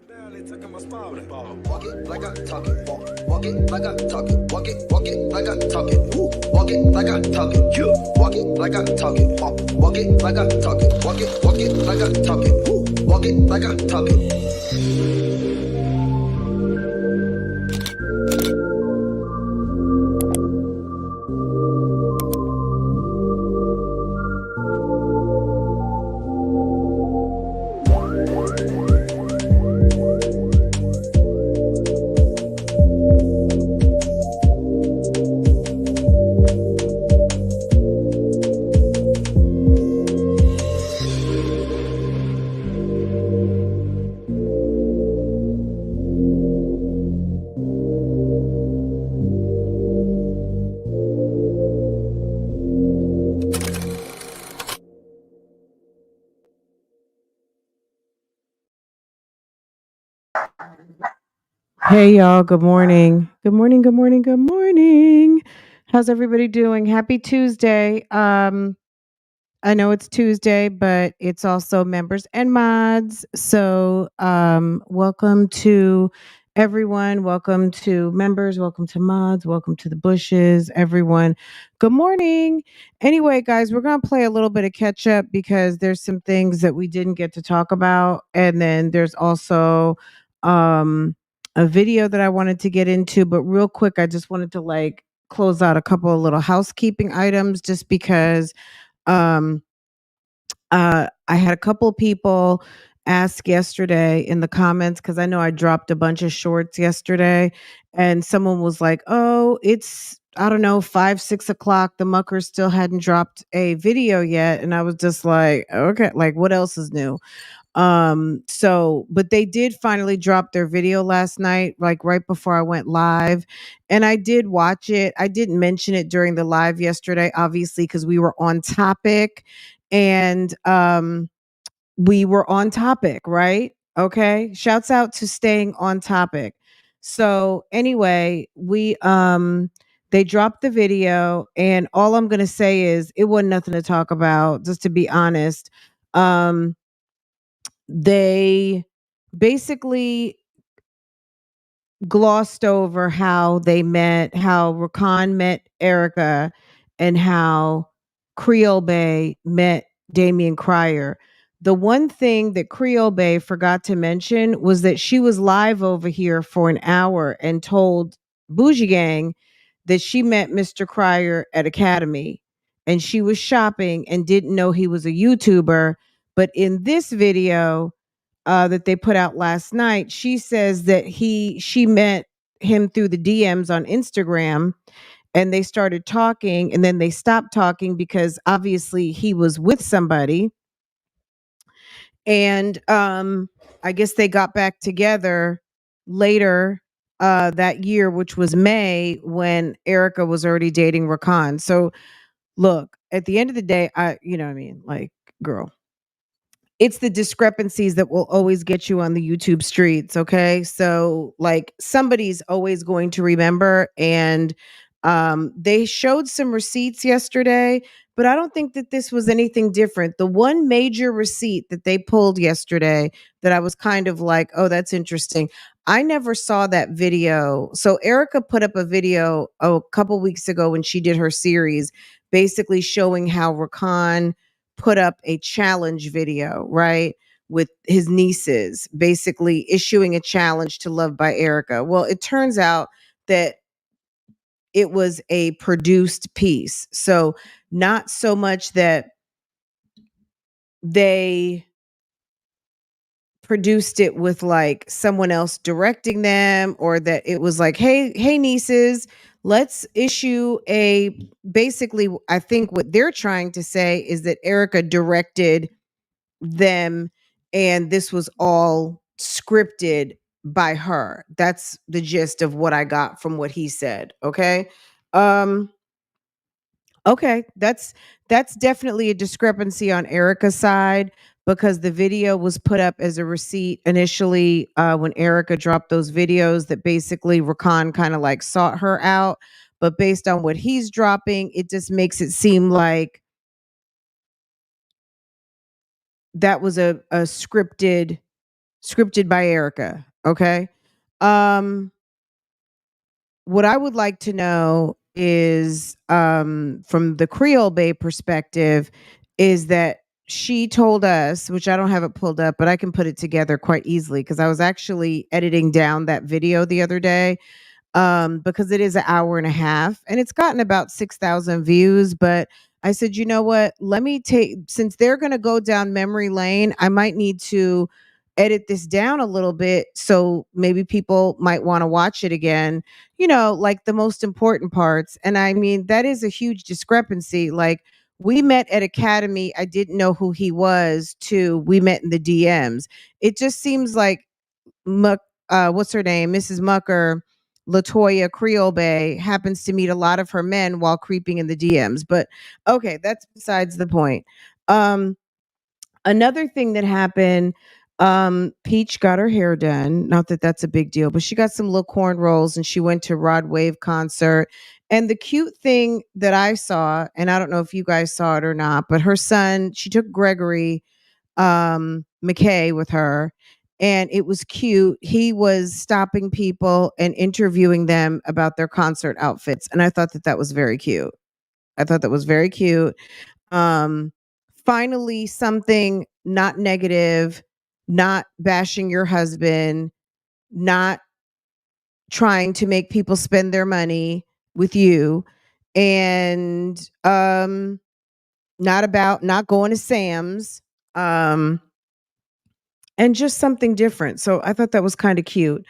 Walk it like I talk it. Walk it like I talk it. Walk it like I talk it. Walk it like I talk it. Walk it like I talk it. Walk it like I talk it. Walk it like I talk it. Walk it like I talk it. Hey y'all, good morning. Good morning, good morning, good morning. How's everybody doing? Happy Tuesday. I know it's Tuesday, but it's also members and mods. So, welcome to everyone. Welcome to members. Welcome to mods. Welcome to the bushes, everyone. Good morning. Anyway, guys, we're going to play a little bit of catch up because there's some things that we didn't get to talk about. And then there's also, um, a video that I wanted to get into, but real quick, I just wanted to like close out a couple of little housekeeping items just because um I had a couple of people ask yesterday in the comments because I know I dropped a bunch of shorts yesterday, and someone was like, "Oh, it's I don't know 5, 6 o'clock. The Muckers still hadn't dropped a video yet," and I was just like, "Okay, like what else is new?" But they did finally drop their video last night, like right before I went live, and I did watch it. I didn't mention it during the live yesterday, obviously, because we were on topic, and we were on topic, right? Okay. Shouts out to staying on topic. So anyway, we they dropped the video, and all I'm gonna say is it wasn't nothing to talk about, just to be honest. Um they basically glossed over how they met, how Rakan met Erica, and how Creole Bay met Damien Cryer. The one thing that Creole Bay forgot to mention was that she was live over here for an hour and told Bougie Gang that she met Mr. Cryer at Academy and she was shopping and didn't know he was a YouTuber. But in this video, that they put out last night, she says that she met him through the DMs on Instagram, and they started talking, and then they stopped talking because obviously he was with somebody, and I guess they got back together later that year, which was May, when Erica was already dating Rakan. So look, at the end of the day, you know what I mean, like, girl, it's the discrepancies that will always get you on the YouTube streets, okay? So like somebody's always going to remember, and they showed some receipts yesterday, but I don't think that this was anything different. The one major receipt that they pulled yesterday that I was kind of like, "Oh, that's interesting." I never saw that video. So Erica put up a video a couple weeks ago when she did her series, basically showing how Rakan put up a challenge video, right? With his nieces, basically issuing a challenge to Love by Erica. Well, it turns out that it was a produced piece. So, not so much that they produced it with like someone else directing them, or that it was like, hey nieces, let's issue a, basically I think what they're trying to say is that Erica directed them, and this was all scripted by her. That's the gist of what I got from what he said. Okay. um okay, that's definitely a discrepancy on Erica's side, because the video was put up as a receipt initially, when Erica dropped those videos, that basically Rakan kind of like sought her out, but based on what he's dropping, it just makes it seem like that was a scripted scripted by Erica. Okay. Um, what I would like to know is, from the Creole Bay perspective, is that she told us, which I don't have it pulled up, but I can put it together quite easily because I was actually editing down that video the other day, because it is an hour and a half and it's gotten about 6,000 views. But I said, you know what? Let me take, since they're going to go down memory lane, I might need to edit this down a little bit. So maybe people might want to watch it again, like the most important parts. And I mean, that is a huge discrepancy. Like, we met at Academy. I didn't know who he was, to we met in the DMs. It just seems like Muck, what's her name? Mrs. Mucker, Latoya Creole Bay happens to meet a lot of her men while creeping in the DMs. But okay, that's besides the point. Um, Another thing that happened, Peach got her hair done. Not that that's a big deal, but she got some little cornrows and she went to Rod Wave concert. And the cute thing that I saw, and I don't know if you guys saw it or not, but her son, she took Gregory McKay with her, and it was cute. He was stopping people and interviewing them about their concert outfits, and I thought that that was very cute. I thought that was very cute. Um, Finally, something not negative, not bashing your husband, not trying to make people spend their money with you, and not about not going to Sam's. Um, and just something different. So I thought that was kind of cute.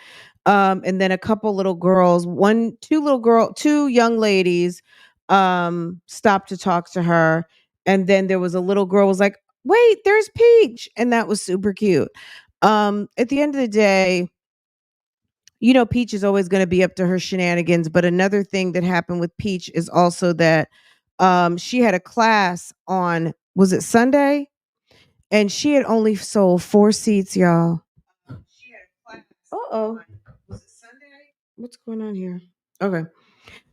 And then a couple little girls, two young ladies, stopped to talk to her. And then there was a little girl was like, "Wait, there's Peach," and that was super cute. At the end of the day, Peach is always going to be up to her shenanigans. But another thing that happened with Peach is also that, she had a class on, was it Sunday? And she had only sold 4 seats, y'all. She had a class. Uh-oh. Was it Sunday? What's going on here? Okay.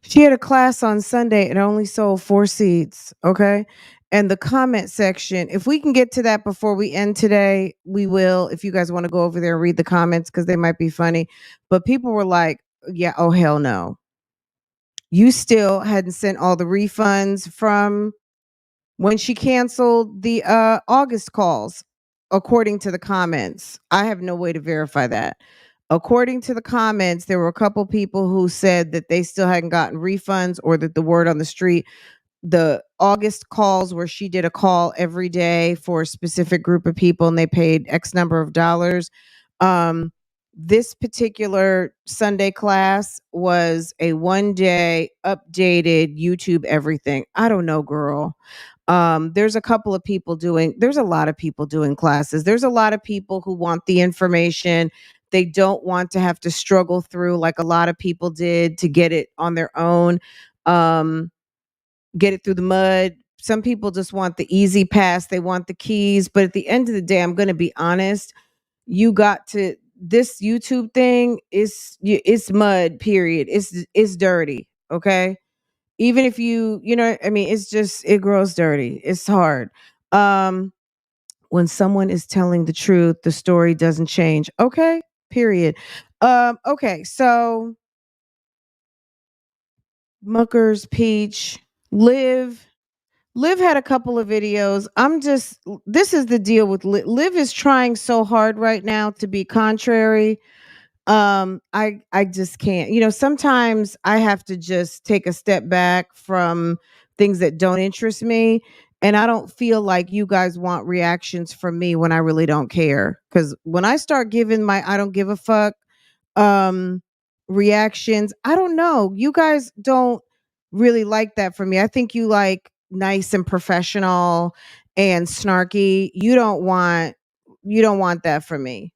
She had a class on Sunday and only sold 4 seats, okay? And the comment section, if we can get to that before we end today, we will. If you guys want to go over there and read the comments, because they might be funny. But people were like, yeah, oh hell no. You still hadn't sent all the refunds from when she canceled the August calls, according to the comments. I have no way to verify that. According to the comments, there were a couple people who said that they still hadn't gotten refunds, or that the word on the street, the August calls where she did a call every day for a specific group of people and they paid X number of dollars. Um, this particular Sunday class was a 1 day updated YouTube everything. I don't know, girl. There's a lot of people doing classes. There's a lot of people who want the information. They don't want to have to struggle through like a lot of people did to get it on their own. Um, get it through the mud. Some people just want the easy pass. They want the keys. But at the end of the day, I'm going to be honest. You got to, this YouTube thing is, it's mud. Period. It's dirty. Okay. Even if I mean, it's just, it grows dirty. It's hard. Um, when someone is telling the truth, the story doesn't change. Okay. Period. Okay. So Muckers, Peach, Liv. Liv had a couple of videos. This is the deal with Liv. Liv is trying so hard right now to be contrary. I just can't. Sometimes I have to just take a step back from things that don't interest me. And I don't feel like you guys want reactions from me when I really don't care. Because when I start giving my I don't give a fuck um reactions, I don't know, you guys don't really like that from me. I think you like nice and professional and snarky. You don't want that from me.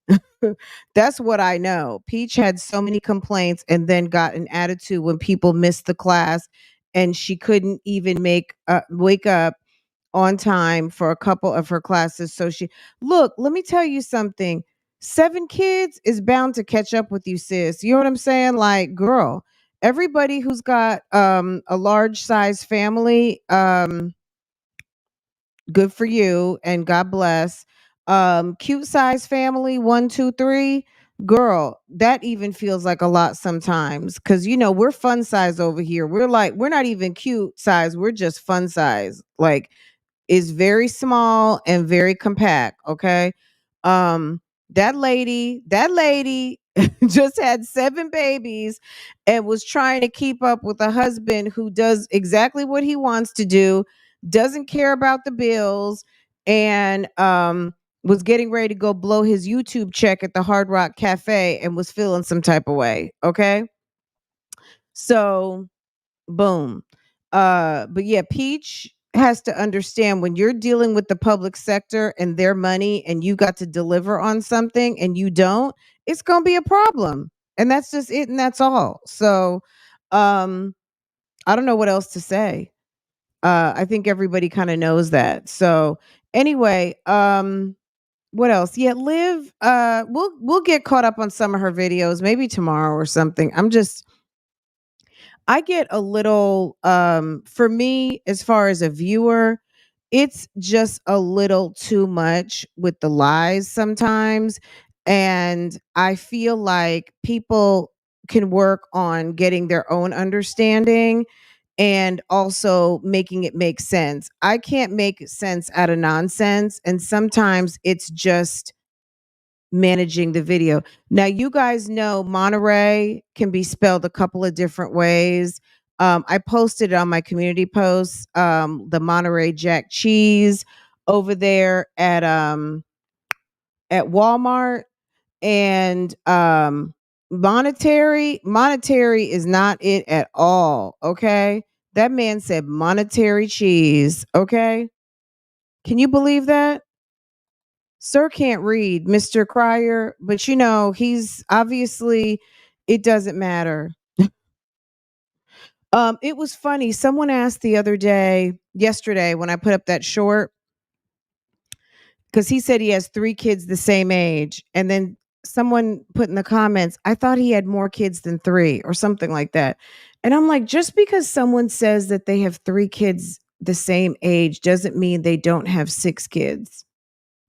That's what I know. Peach had so many complaints and then got an attitude when people missed the class, and she couldn't even wake up on time for a couple of her classes. So look, let me tell you something. 7 kids is bound to catch up with you, sis. You know what I'm saying? Like, girl, everybody who's got a large size family, good for you and God bless. Cute size family, 1, 2, 3. Girl, that even feels like a lot sometimes. Cause we're fun size over here. We're not even cute size. We're just fun size. Like, is very small and very compact. Okay. Um, that lady just had 7 babies and was trying to keep up with a husband who does exactly what he wants to do, doesn't care about the bills, and was getting ready to go blow his YouTube check at the Hard Rock Cafe and was feeling some type of way. Okay. So boom. But yeah, Peach has to understand when you're dealing with the public sector and their money and you got to deliver on something and you don't, it's gonna be a problem. And that's just it, and that's all. So um I don't know what else to say. I think everybody kind of knows that. So anyway, what else? Yeah, Liv, we'll get caught up on some of her videos maybe tomorrow or something. I get a little for me as far as a viewer, it's just a little too much with the lies sometimes, and I feel like people can work on getting their own understanding and also making it make sense. I can't make sense out of nonsense, and sometimes it's just managing the video. Now, you guys know Monterey can be spelled a couple of different ways. I posted it on my community posts, the Monterey Jack cheese over there at Walmart, and monetary is not it at all. Okay. That man said monetary cheese. Okay. Can you believe that? Sir can't read, Mr. Crier, but he's obviously, it doesn't matter. It was funny. Someone asked yesterday when I put up that short, because he said he has 3 kids the same age. And then someone put in the comments, I thought he had more kids than 3 or something like that. And I'm like, just because someone says that they have 3 kids the same age doesn't mean they don't have 6 kids.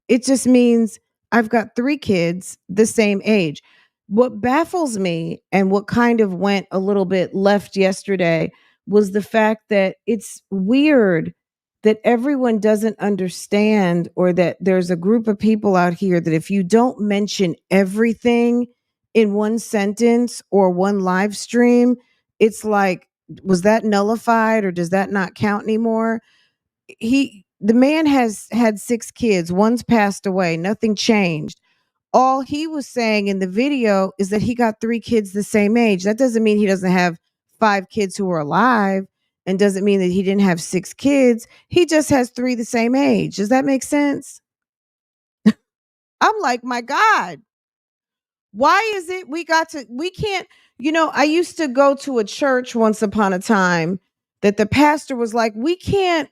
It just means I've got 3 kids the same age. What baffles me and what kind of went a little bit left yesterday was the fact that it's weird that everyone doesn't understand, or that there's a group of people out here that if you don't mention everything in one sentence or one live stream, it's like, was that nullified or does that not count anymore? The man has had 6 kids, one's passed away, nothing changed. All he was saying in the video is that he got 3 kids the same age. That doesn't mean he doesn't have 5 kids who are alive, and doesn't mean that he didn't have 6 kids. He just has 3 the same age. Does that make sense? I'm like, my God, why is it we can't, I used to go to a church once upon a time that the pastor was like, we can't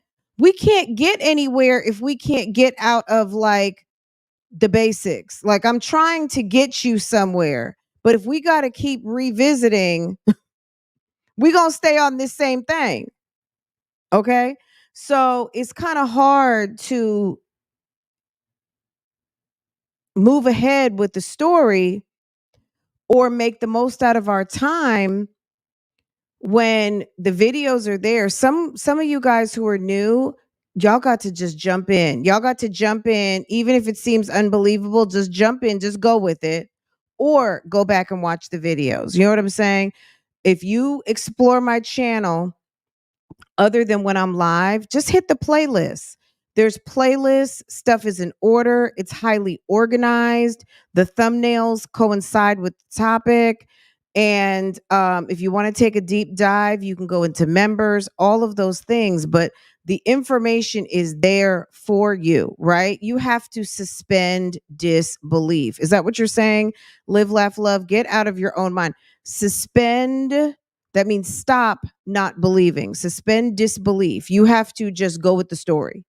get anywhere if we can't get out of like the basics. Like, I'm trying to get you somewhere, but if we got to keep revisiting, we going to stay on this same thing. Okay? So, it's kind of hard to move ahead with the story or make the most out of our time when the videos are there. Some of you guys who are new, y'all got to just jump in. Y'all got to jump in, even if it seems unbelievable. Just jump in, just go with it, or go back and watch the videos. You know what I'm saying? If you explore my channel other than when I'm live, just hit the playlist. There's playlists, stuff is in order, it's highly organized. The thumbnails coincide with the topic. And if you want to take a deep dive, you can go into members, all of those things. But the information is there for you, right? You have to suspend disbelief. Is that what you're saying? Live, laugh, love, get out of your own mind. Suspend, that means stop not believing. Suspend disbelief. You have to just go with the story.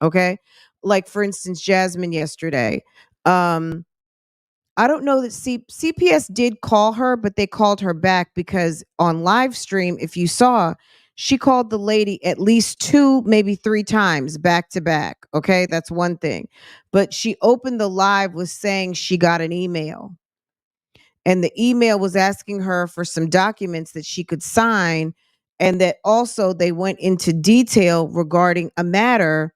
Okay? Like, for instance, Jasmine yesterday. I don't know that CPS did call her, but they called her back because on live stream, if you saw, She called the lady at least 2, maybe 3 times back to back, okay? That's one thing. But she opened the live with saying she got an email, and the email was asking her for some documents that she could sign, and that also they went into detail regarding a matter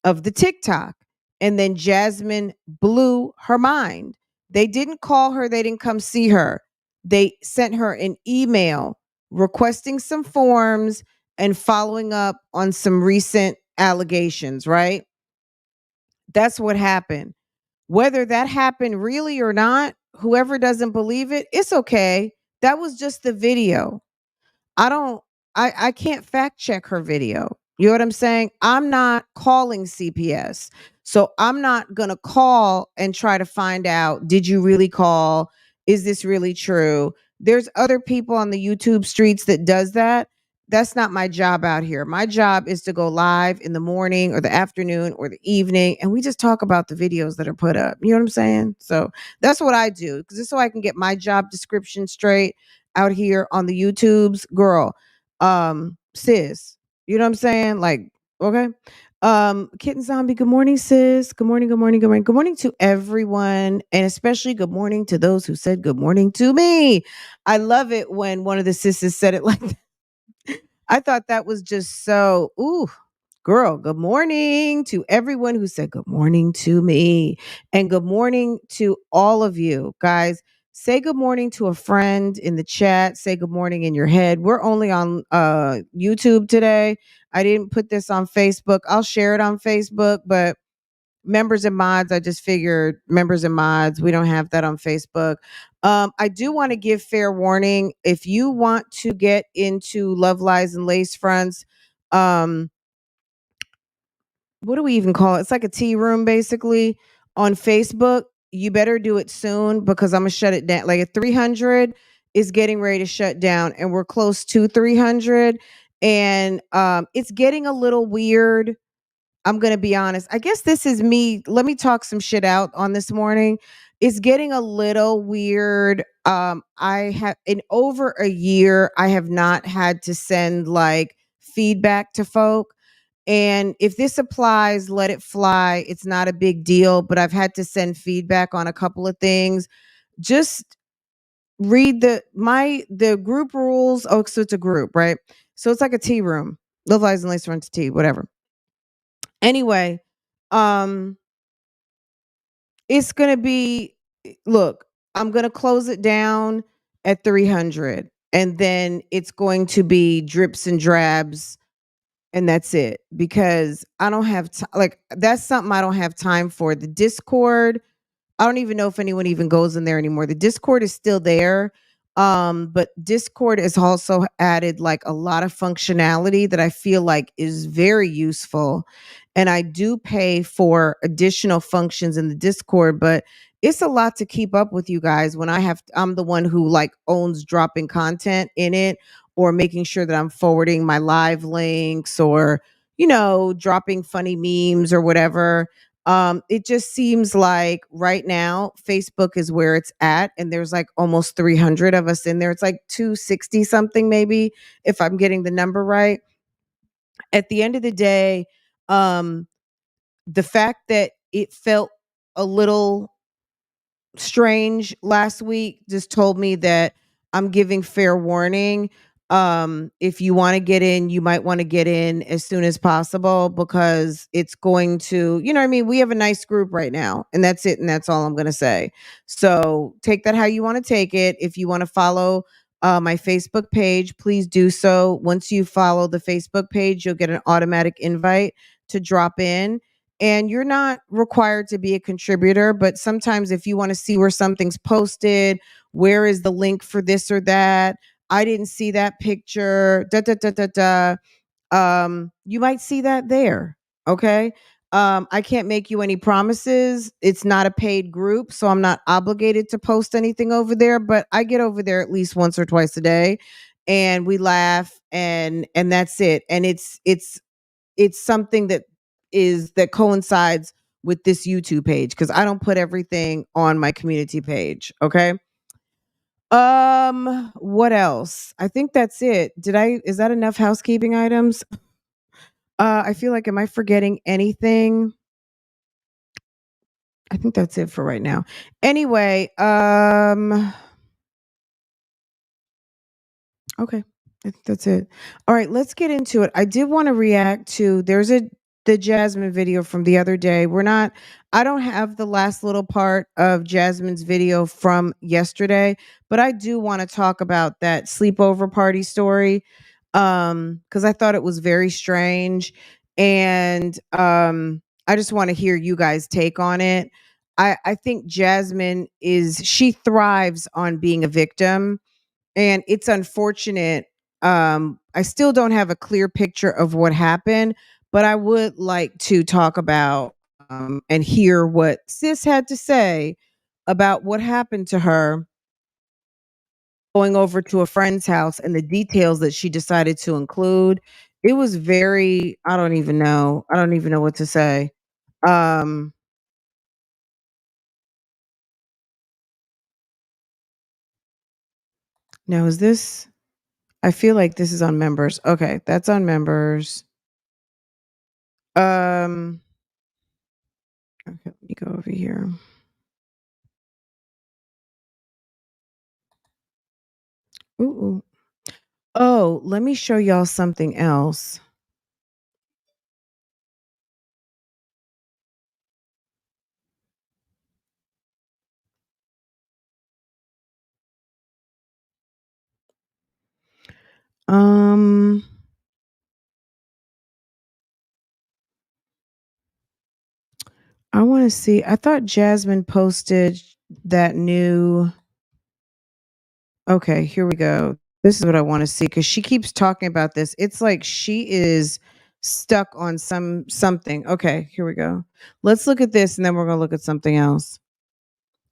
of the TikTok. And then Jasmine blew her mind. They didn't call her, they didn't come see her. They sent her an email requesting some forms and following up on some recent allegations, right? That's what happened. Whether that happened really or not, whoever doesn't believe it, it's okay. That was just the video. I don't I can't fact check her video. You know what I'm saying? I'm not calling CPS. So I'm not going to call and try to find out, did you really call? Is this really true? There's other people on the YouTube streets that does that. That's not my job out here. My job is to go live in the morning or the afternoon or the evening, and we just talk about the videos that are put up. You know what I'm saying? So that's what I do, because just so I can get my job description straight out here on the YouTubes, girl. Sis, you know what I'm saying? Like, okay. Kitten Zombie, good morning, sis. Good morning, good morning, good morning. Good morning to everyone, and especially good morning to those who said good morning to me. I love it when one of the sisters said it like that. I thought that was just so, ooh, girl, good morning to everyone who said good morning to me. And good morning to all of you guys. Say good morning to a friend in the chat. Say good morning in your head. We're only on YouTube today. I didn't put this on Facebook. I'll share it on Facebook, but members and mods, I just figured members and mods, we don't have that on Facebook. I do want to give fair warning. If you want to get into Love Lies and Lace Fronts, um, what do we even call it? It's like a tea room basically on Facebook. You better do it soon, because I'm gonna shut it down. Like, at 300 is getting ready to shut down, and we're close to 300, and it's getting a little weird. I'm going to be honest. I guess this is me. Let me talk some shit out on this morning. It's getting a little weird. I have, in over a year, I have not had to send like feedback to folk. And if this applies, let it fly. It's not a big deal, but I've had to send feedback on a couple of things. Just read the group rules. Oh, so it's a group, right? So it's like a tea room. Love Lies and Lace Runs Tea, whatever. Anyway, um, it's gonna be, look, I'm gonna close it down at 300, and then it's going to be drips and drabs, and that's it, because I don't have like, that's something I don't have time for. The Discord, I don't even know if anyone even goes in there anymore. The Discord is still there. But Discord has also added like a lot of functionality that I feel like is very useful. And I do pay for additional functions in the Discord, but it's a lot to keep up with, you guys, when I'm the one who like owns dropping content in it, or making sure that I'm forwarding my live links, or, dropping funny memes or whatever. It just seems like right now Facebook is where it's at, and there's like almost 300 of us in there. It's like 260 something, maybe, if I'm getting the number right. At the end of the day, um, the fact that it felt a little strange last week just told me that I'm giving fair warning. If you want to get in, you might want to get in as soon as possible, because it's going to, you know what I mean? We have a nice group right now, and that's it. And that's all I'm going to say. So take that how you want to take it. If you want to follow my Facebook page, please do so. Once you follow the Facebook page, you'll get an automatic invite to drop in. And you're not required to be a contributor, but sometimes if you want to see where something's posted, where is the link for this or that? I didn't see that picture. Da da da da da. You might see that there. Okay. I can't make you any promises. It's not a paid group, so I'm not obligated to post anything over there, but I get over there at least once or twice a day, and we laugh, and that's it. And it's something that coincides with this YouTube page, because I don't put everything on my community page. Okay. What else? I think that's it. Is that enough housekeeping items? I feel like, am I forgetting anything? I think that's it for right now. Anyway, okay. I think that's it. All right, let's get into it. I did want to react to there's a the Jasmine video from the other day. I don't have the last little part of Jasmine's video from yesterday, but I do want to talk about that sleepover party story. Cuz I thought it was very strange and I just want to hear you guys take on it. I think Jasmine is she thrives on being a victim and it's unfortunate. I still don't have a clear picture of what happened, but I would like to talk about and hear what Sis had to say about what happened to her going over to a friend's house and the details that she decided to include. It was very, I don't even know. I don't even know what to say. Um, Now is this I feel like this is on members. Okay, that's on members. Um, okay, let me go over here. Ooh, ooh. Oh, let me show y'all something else. Um, I want to see. I thought Jasmine posted that new. Okay, here we go. This is what I want to see because she keeps talking about this. It's like she is stuck on something. Okay, here we go. Let's look at this and then we're gonna look at something else.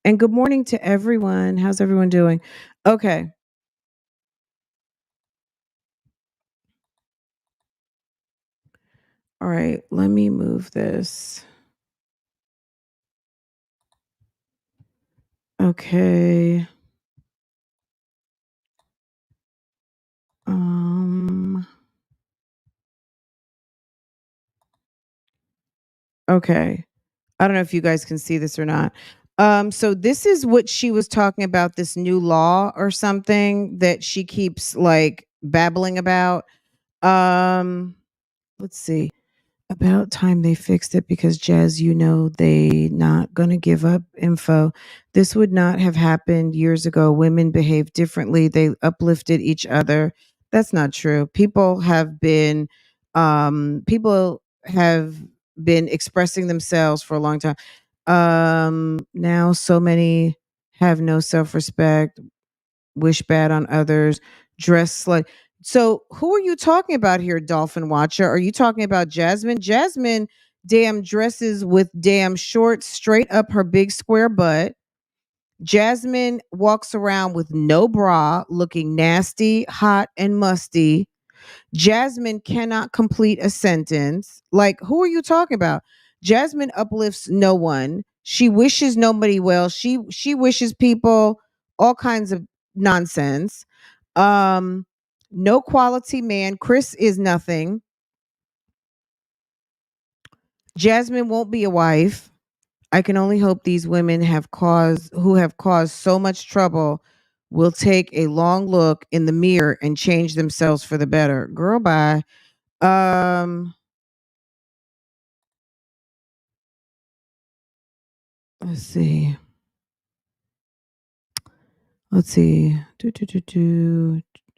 And good morning to everyone. How's everyone doing? Okay. All right. Let me move this. Okay. Um. Okay. I don't know if you guys can see this or not. So this is what she was talking about, this new law or something that she keeps like babbling about. Um, let's see. About time they fixed it because Jazz, they not gonna give up info. This would not have happened years ago. Women behaved differently. They uplifted each other. That's not true. People have been expressing themselves for a long time. Now so many have no self-respect, wish bad on others, dress like so who are you talking about here, Dolphin Watcher? Are you talking about Jasmine? Jasmine damn dresses with damn shorts straight up her big square butt. Jasmine walks around with no bra, looking nasty, hot, and musty. Jasmine cannot complete a sentence. Like, who are you talking about? Jasmine uplifts no one. She wishes nobody well. She wishes people all kinds of nonsense. Um, no quality man. Chris is nothing. Jasmine won't be a wife. I can only hope these women who have caused so much trouble will take a long look in the mirror and change themselves for the better. Girl, bye. Um, let's see. Let's see.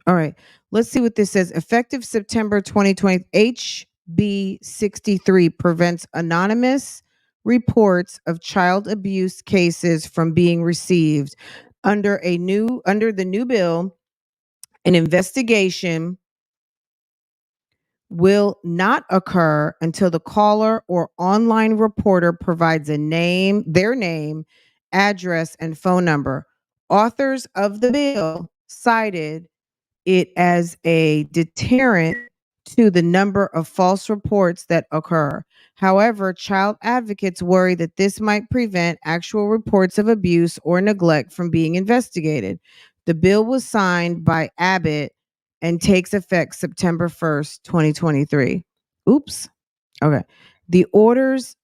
All right. Let's see what this says. Effective September 2020, HB 63 prevents anonymous reports of child abuse cases from being received. Under the new bill, an investigation will not occur until the caller or online reporter provides their name, address, and phone number. Authors of the bill cited it as a deterrent to the number of false reports that occur. However, child advocates worry that this might prevent actual reports of abuse or neglect from being investigated. The bill was signed by Abbott and takes effect September 1st, 2023. Oops. Okay. The orders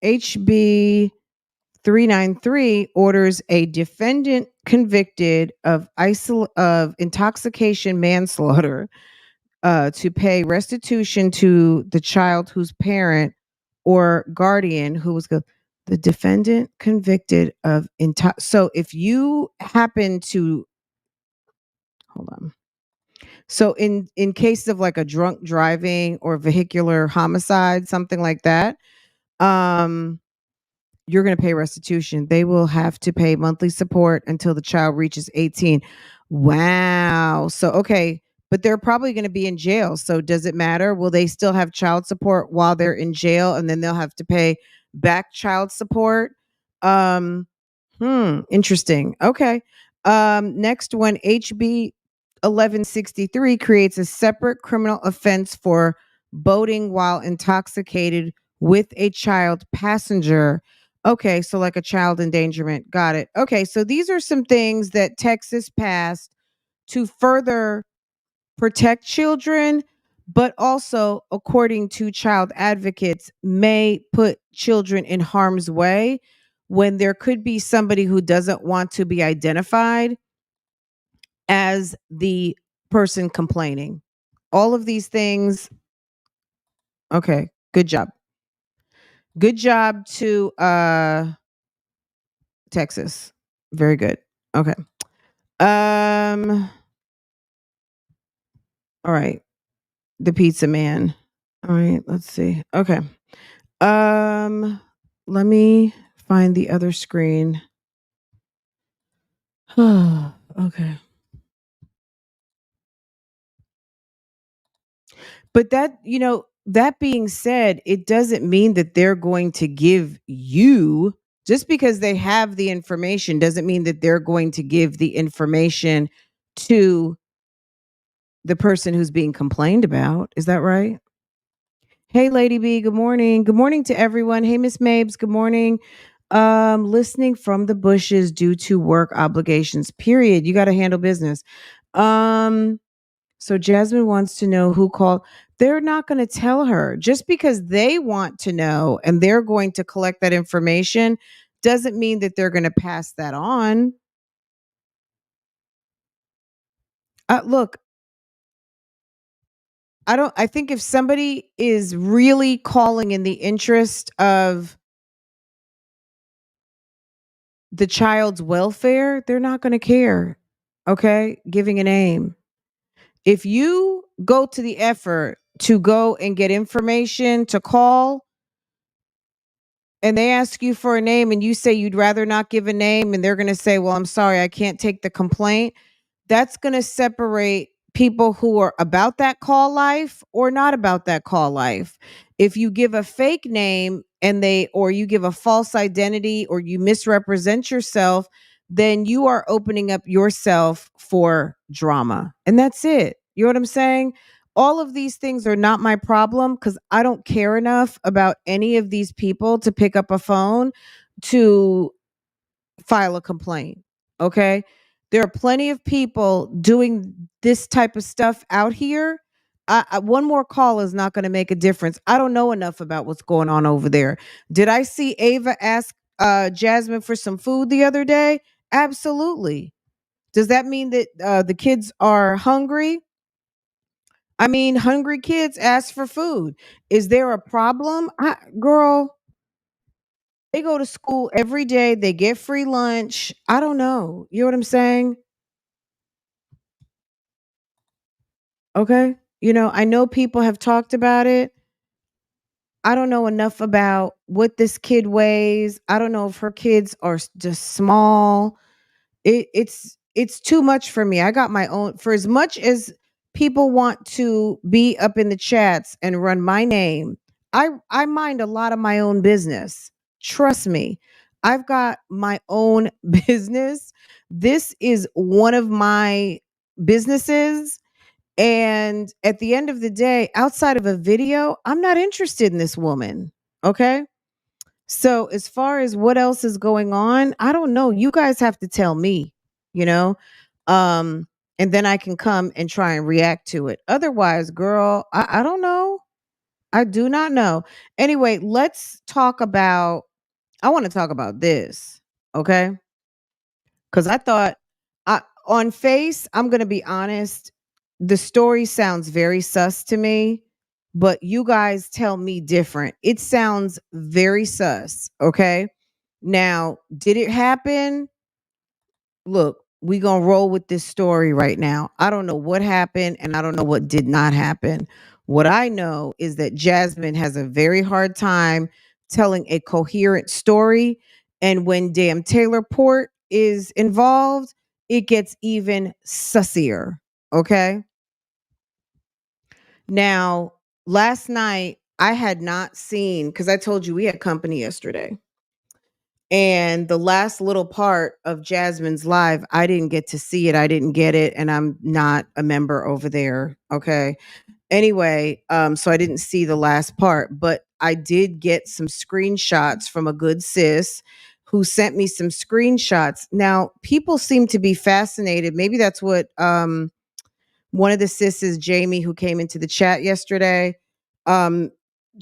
HB 393 orders a defendant convicted of intoxication manslaughter to pay restitution to the child whose parent or guardian who was the defendant convicted of so if you happen to hold on. So in cases of like a drunk driving or vehicular homicide, something like that, um you're going to pay restitution. They will have to pay monthly support until the child reaches 18. Wow. So, okay, but they're probably going to be in jail. So, does it matter? Will they still have child support while they're in jail and then they'll have to pay back child support? Um, interesting. Okay. Next one, HB 1163 creates a separate criminal offense for boating while intoxicated with a child passenger. Okay, so like a child endangerment. Got it. Okay, so these are some things that Texas passed to further protect children, but also, according to child advocates, may put children in harm's way when there could be somebody who doesn't want to be identified as the person complaining. All of these things. Okay, good job. Good job to Texas. Very good. Okay. All right. The pizza man. All right, let's see. Okay. Um let me find the other screen. Okay. But that being said, it doesn't mean that they're going to give you just because they have the information doesn't mean that they're going to give the information to the person who's being complained about. Is that right? Hey, Lady B, good morning. Good morning to everyone. Hey, Miss Mabes, good morning. Listening from the bushes due to work obligations. Period. You got to handle business. Um, so Jasmine wants to know who called. They're not going to tell her just because they want to know and they're going to collect that information doesn't mean that they're going to pass that on. Look, I think if somebody is really calling in the interest of the child's welfare, they're not going to care. Okay? Giving a name. If you go to the effort to go and get information to call and they ask you for a name and you say you'd rather not give a name and they're going to say, "Well, I'm sorry, I can't take the complaint." That's going to separate people who are about that call life or not about that call life. If you give a fake name or you give a false identity or you misrepresent yourself, then you are opening up yourself for drama. And that's it. You know what I'm saying? All of these things are not my problem because I don't care enough about any of these people to pick up a phone to file a complaint. Okay. There are plenty of people doing this type of stuff out here. One more call is not going to make a difference. I don't know enough about what's going on over there. Did I see Ava ask Jasmine for some food the other day? Absolutely. Does that mean that the kids are hungry? I mean, hungry kids ask for food. Is there a problem? Girl, they go to school every day. They get free lunch. I don't know. You know what I'm saying? Okay. I know people have talked about it. I don't know enough about what this kid weighs. I don't know if her kids are just small. It's too much for me. I got my own. For as much as people want to be up in the chats and run my name, I mind a lot of my own business. Trust me. I've got my own business. This is one of my businesses, and at the end of the day, outside of a video, I'm not interested in this woman. Okay? So as far as what else is going on, I don't know. You guys have to tell me, you know. Um, and then I can come and try and react to it. Otherwise, girl, I don't know. I do not know. Anyway, let's talk about I want to talk about this. Okay. Because I thought on face, I'm going to be honest, the story sounds very sus to me, but you guys tell me different. It sounds very sus. Okay. Now, did it happen? Look, we gonna roll with this story right now. I don't know what happened and I don't know what did not happen. What I know is that Jasmine has a very hard time telling a coherent story. And when damn Taylor Port is involved, it gets even sussier. Okay. Now, last night I had not seen, because I told you we had company yesterday. And the last little part of Jasmine's live, I didn't get to see it. I didn't get it. And I'm not a member over there. Okay. Anyway, so I didn't see the last part, but I did get some screenshots from a good sis who sent me some screenshots. Now, people seem to be fascinated. Maybe that's what one of the sisters, Jamie, who came into the chat yesterday, um,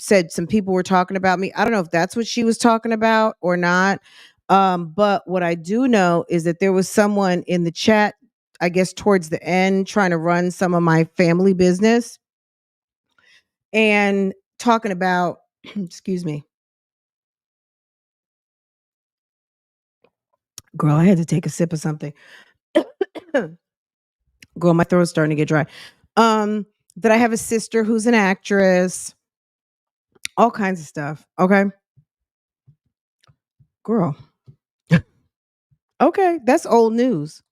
said some people were talking about me. I don't know if that's what she was talking about or not. But what I do know is that there was someone in the chat, I guess towards the end, trying to run some of my family business and talking about, excuse me, girl, I had to take a sip of something. Girl, my throat's starting to get dry. That I have a sister who's an actress, all kinds of stuff. Okay. Girl. Okay, that's old news.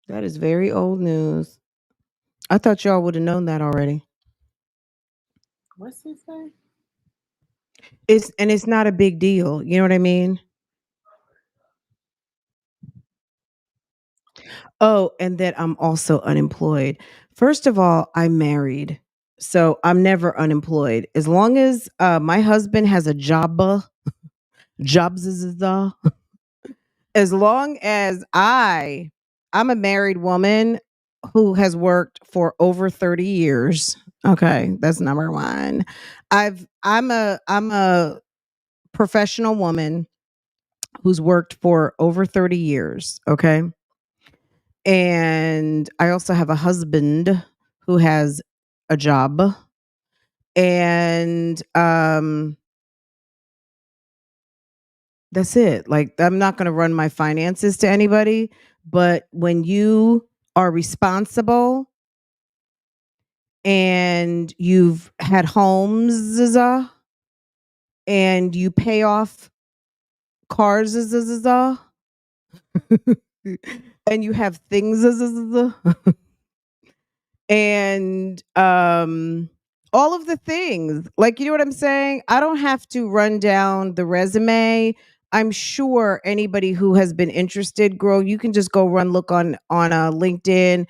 That is very old news. I thought y'all would have known that already. What's his name? It's not a big deal. You know what I mean? Oh, and that I'm also unemployed. First of all, I'm married. So I'm never unemployed. As long as my husband has a jobs, as long as I'm a married woman who has worked for over 30 years. Okay, that's number 1. I'm a professional woman who's worked for over 30 years, okay? And I also have a husband who has a job, and that's it. Like, I'm not going to run my finances to anybody, but when you are responsible and you've had homes and you pay off cars and you have things and all of the things, like, you know what I'm saying? I don't have to run down the resume. I'm sure anybody who has been interested, girl, you can just go run look on LinkedIn.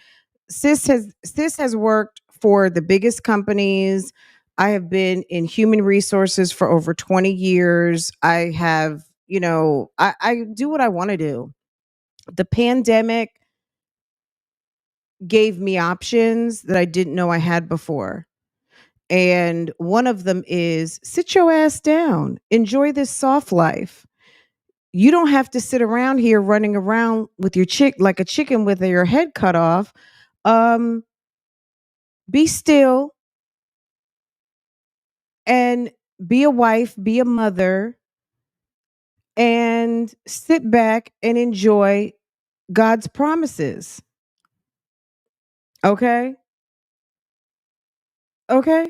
Sis has worked for the biggest companies. I have been in human resources for over 20 years. I have, I do what I want to do. The pandemic gave me options that I didn't know I had before. And one of them is sit your ass down, enjoy this soft life. You don't have to sit around here running around with your chick like a chicken with your head cut off. Um, be still and be a wife, be a mother, and sit back and enjoy God's promises. Okay? Okay?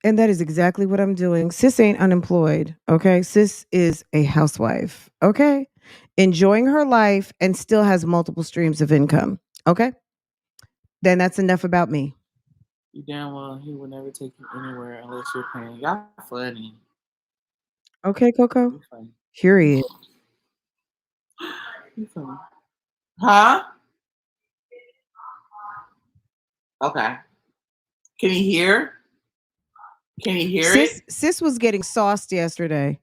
And that is exactly what I'm doing. Sis ain't unemployed. Okay. Sis is a housewife. Okay. Enjoying her life and still has multiple streams of income. Okay. Then that's enough about me. You damn well he will never take you anywhere unless you're paying. Y'all funny. Okay, Coco. You funny. Period. You funny. Huh? Okay. Can you hear? Can you hear it? Sis was getting sauced yesterday.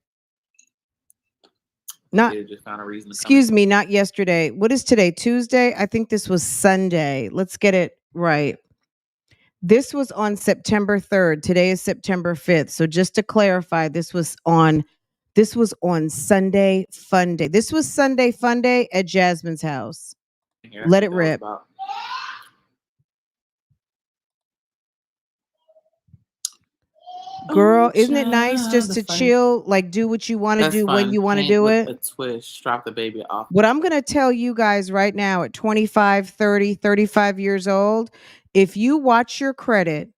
Not, They just found a reason to come excuse in. me, not yesterday. What is today? Tuesday? I think this was Sunday. Let's get it right. This was on September 3rd. Today is September 5th. So just to clarify, this was on Sunday Fun Day. This was Sunday Fun Day at Jasmine's house. Here, I Let think it that was rip. about. Girl, Oh, isn't it nice child, just the to funny. chill, like do what you want to That's do when fun. you want to Paint do with it? a twist. Drop the baby off. What I'm going to tell you guys right now at 25, 30, 35 years old, if you watch your credit,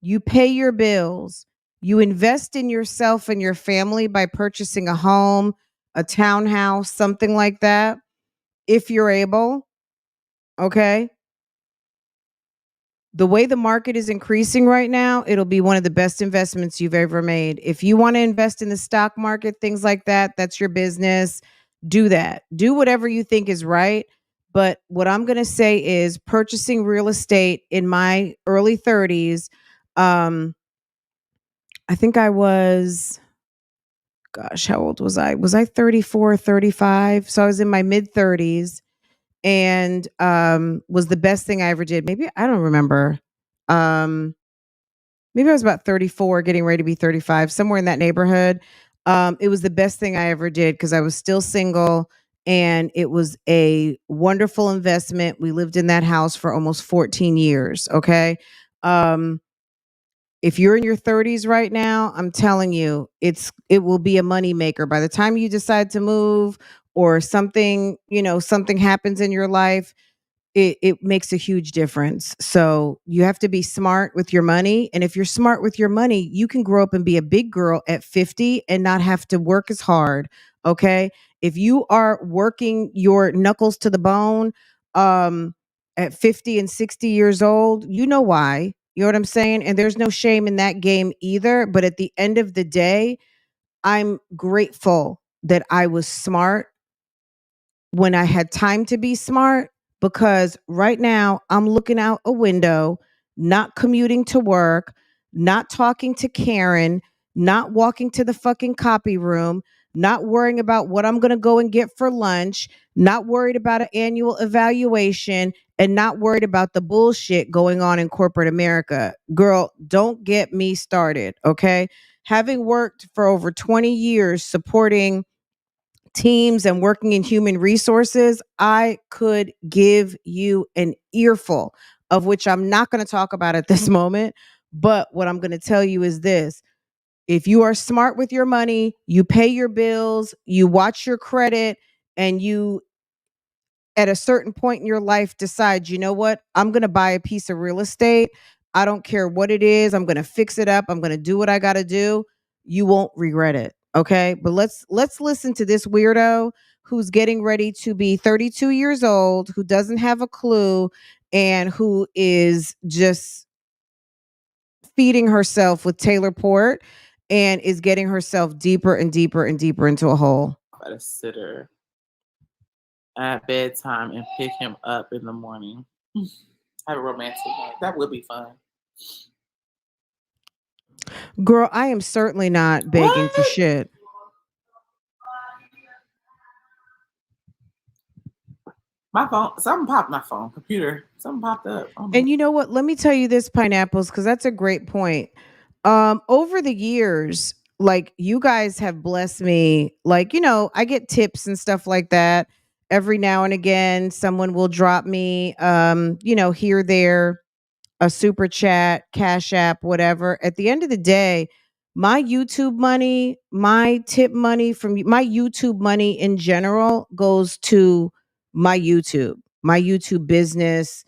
you pay your bills, you invest in yourself and your family by purchasing a home, a townhouse, something like that, if you're able, okay? The way the market is increasing right now, it'll be one of the best investments you've ever made. If you want to invest in the stock market, things like that, that's your business. Do that. Do whatever you think is right. But what I'm going to say is purchasing real estate in my early 30s, um, I think I was, gosh, how old was I? Was I 34, 35? So I was in my mid 30s and was the best thing I ever did. Maybe I don't remember. Um, Maybe I was about 34, getting ready to be 35, somewhere in that neighborhood. It was the best thing I ever did because I was still single and it was a wonderful investment. We lived in that house for almost 14 years. Okay. Um, if you're in your 30s right now, I'm telling you, it will be a money maker. By the time you decide to move or something, something happens in your life, it makes a huge difference. So you have to be smart with your money. And if you're smart with your money, you can grow up and be a big girl at 50 and not have to work as hard. Okay. If you are working your knuckles to the bone um, at 50 and 60 years old, you know why. You know what I'm saying? And there's no shame in that game either. But at the end of the day, I'm grateful that I was smart when I had time to be smart because right now I'm looking out a window, not commuting to work, not talking to Karen, not walking to the fucking copy room, not worrying about what I'm going to go and get for lunch, not worried about an annual evaluation, and not worried about the bullshit going on in corporate America. Girl, don't get me started, okay? Having worked for over 20 years supporting teams and working in human resources, I could give you an earful of which I'm not going to talk about at this moment. But what I'm going to tell you is this: if you are smart with your money, you pay your bills, you watch your credit, and you at a certain point in your life decide, you know what, I'm going to buy a piece of real estate. I don't care what it is. I'm going to fix it up. I'm going to do what I got to do. You won't regret it. Okay? But let's listen to this weirdo who's getting ready to be 32 years old, who doesn't have a clue and who is just feeding herself with Taylor Port and is getting herself deeper and deeper and deeper into a hole. At a sitter at bedtime and pick him up in the morning. Have a romantic night. That would be fun. Girl, I am certainly not begging for What? shit. My phone. Something popped. My phone. Computer. Something popped up. Oh my. And you know what? Let me tell you this, pineapples, because that's a great point. Over the years, like you guys have blessed me. Like, I get tips and stuff like that. Every now and again, someone will drop me, here, there, a super chat, cash app, whatever. At the end of the day, my YouTube money, my tip money from my YouTube money in general goes to my YouTube business.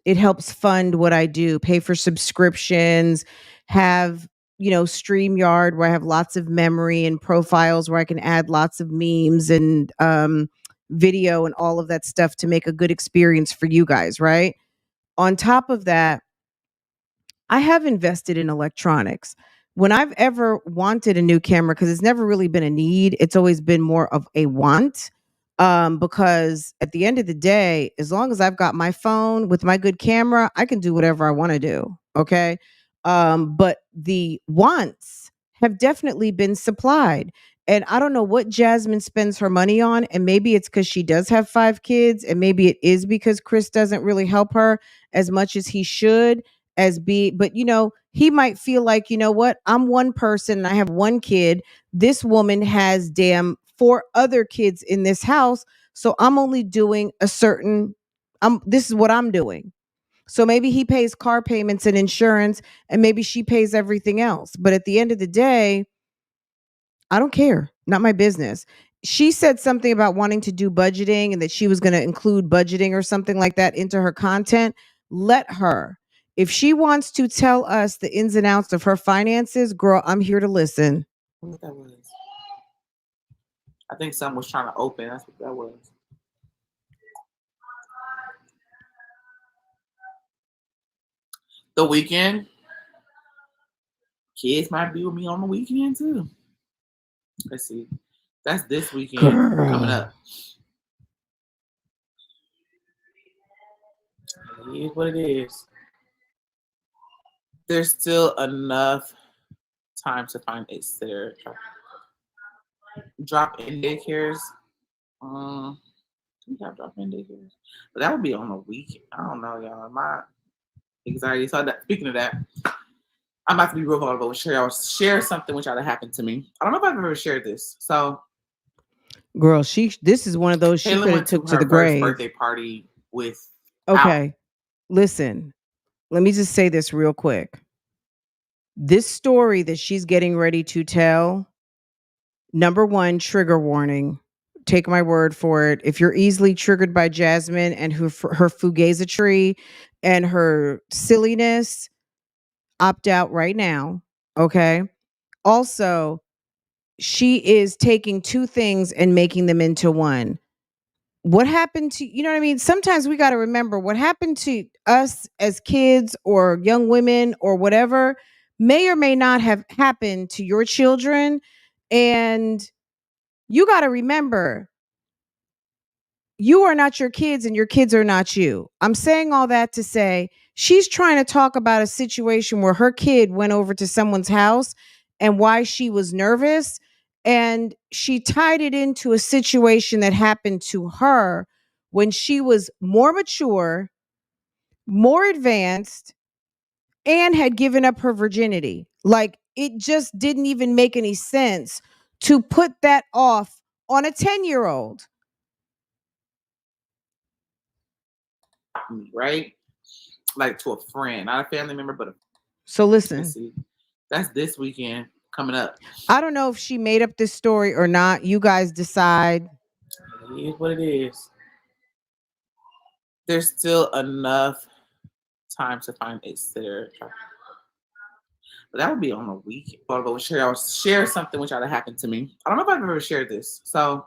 It helps fund what I do, pay for subscriptions, have, StreamYard where I have lots of memory and profiles where I can add lots of memes and video and all of that stuff to make a good experience for you guys, right? On top of that, I have invested in electronics. When I've ever wanted a new camera, because it's never really been a need, it's always been more of a want. Because at the end of the day, as long as I've got my phone with my good camera, I can do whatever I want to do. Okay. But the wants have definitely been supplied. And I don't know what Jasmine spends her money on. And maybe it's because she does have 5 kids. And maybe it is because Chris doesn't really help her as much as he should. But he might feel like, you know what? I'm one person and I have 1 kid. This woman has damn 4 other kids in this house. So I'm only doing this is what I'm doing. So maybe he pays car payments and insurance, and maybe she pays everything else. But at the end of the day, I don't care. Not my business. She said something about wanting to do budgeting and that she was going to include budgeting or something like that into her content. Let her. If she wants to tell us the ins and outs of her finances, girl, I'm here to listen. What that was? I think someone was trying to open. That's what that was. The weekend. Kids might be with me on the weekend too. Let's see. That's this weekend coming up. It is what it is. There's still enough time to find a sitter. Drop in daycares. We have drop in daycares, but that would be on the weekend. I don't know, y'all. My anxiety. So speaking of that, I'm about to be real vulnerable. Share something which that happened to me. I don't know if I've ever shared this. So, girl, this is one of those she Caitlin could have went took to to her the first grave. birthday party with. Okay, listen. Let me just say this real quick. This story that she's getting ready to tell, number one, trigger warning. Take my word for it. If you're easily triggered by Jasmine and her fugazetry and her silliness, opt out right now. Okay. Also, she is taking 2 things and making them into one. What happened to, you know what I mean? Sometimes we got to remember what happened to us as kids or young women or whatever may or may not have happened to your children. And you got to remember, you are not your kids and your kids are not you. I'm saying all that to say she's trying to talk about a situation where her kid went over to someone's house and why she was nervous. And she tied it into a situation that happened to her when she was more mature, more advanced, and had given up her virginity. Like, it just didn't even make any sense to put that off on a 10-year-old. Right? Like to a friend, not a family member, but So listen. Let's see. That's this weekend coming up. I don't know if she made up this story or not. You guys decide. It is what it is. There's still enough time to find a sitter. But that would be on the weekend. I'll share something which that happened to me. I don't know if I've ever shared this. So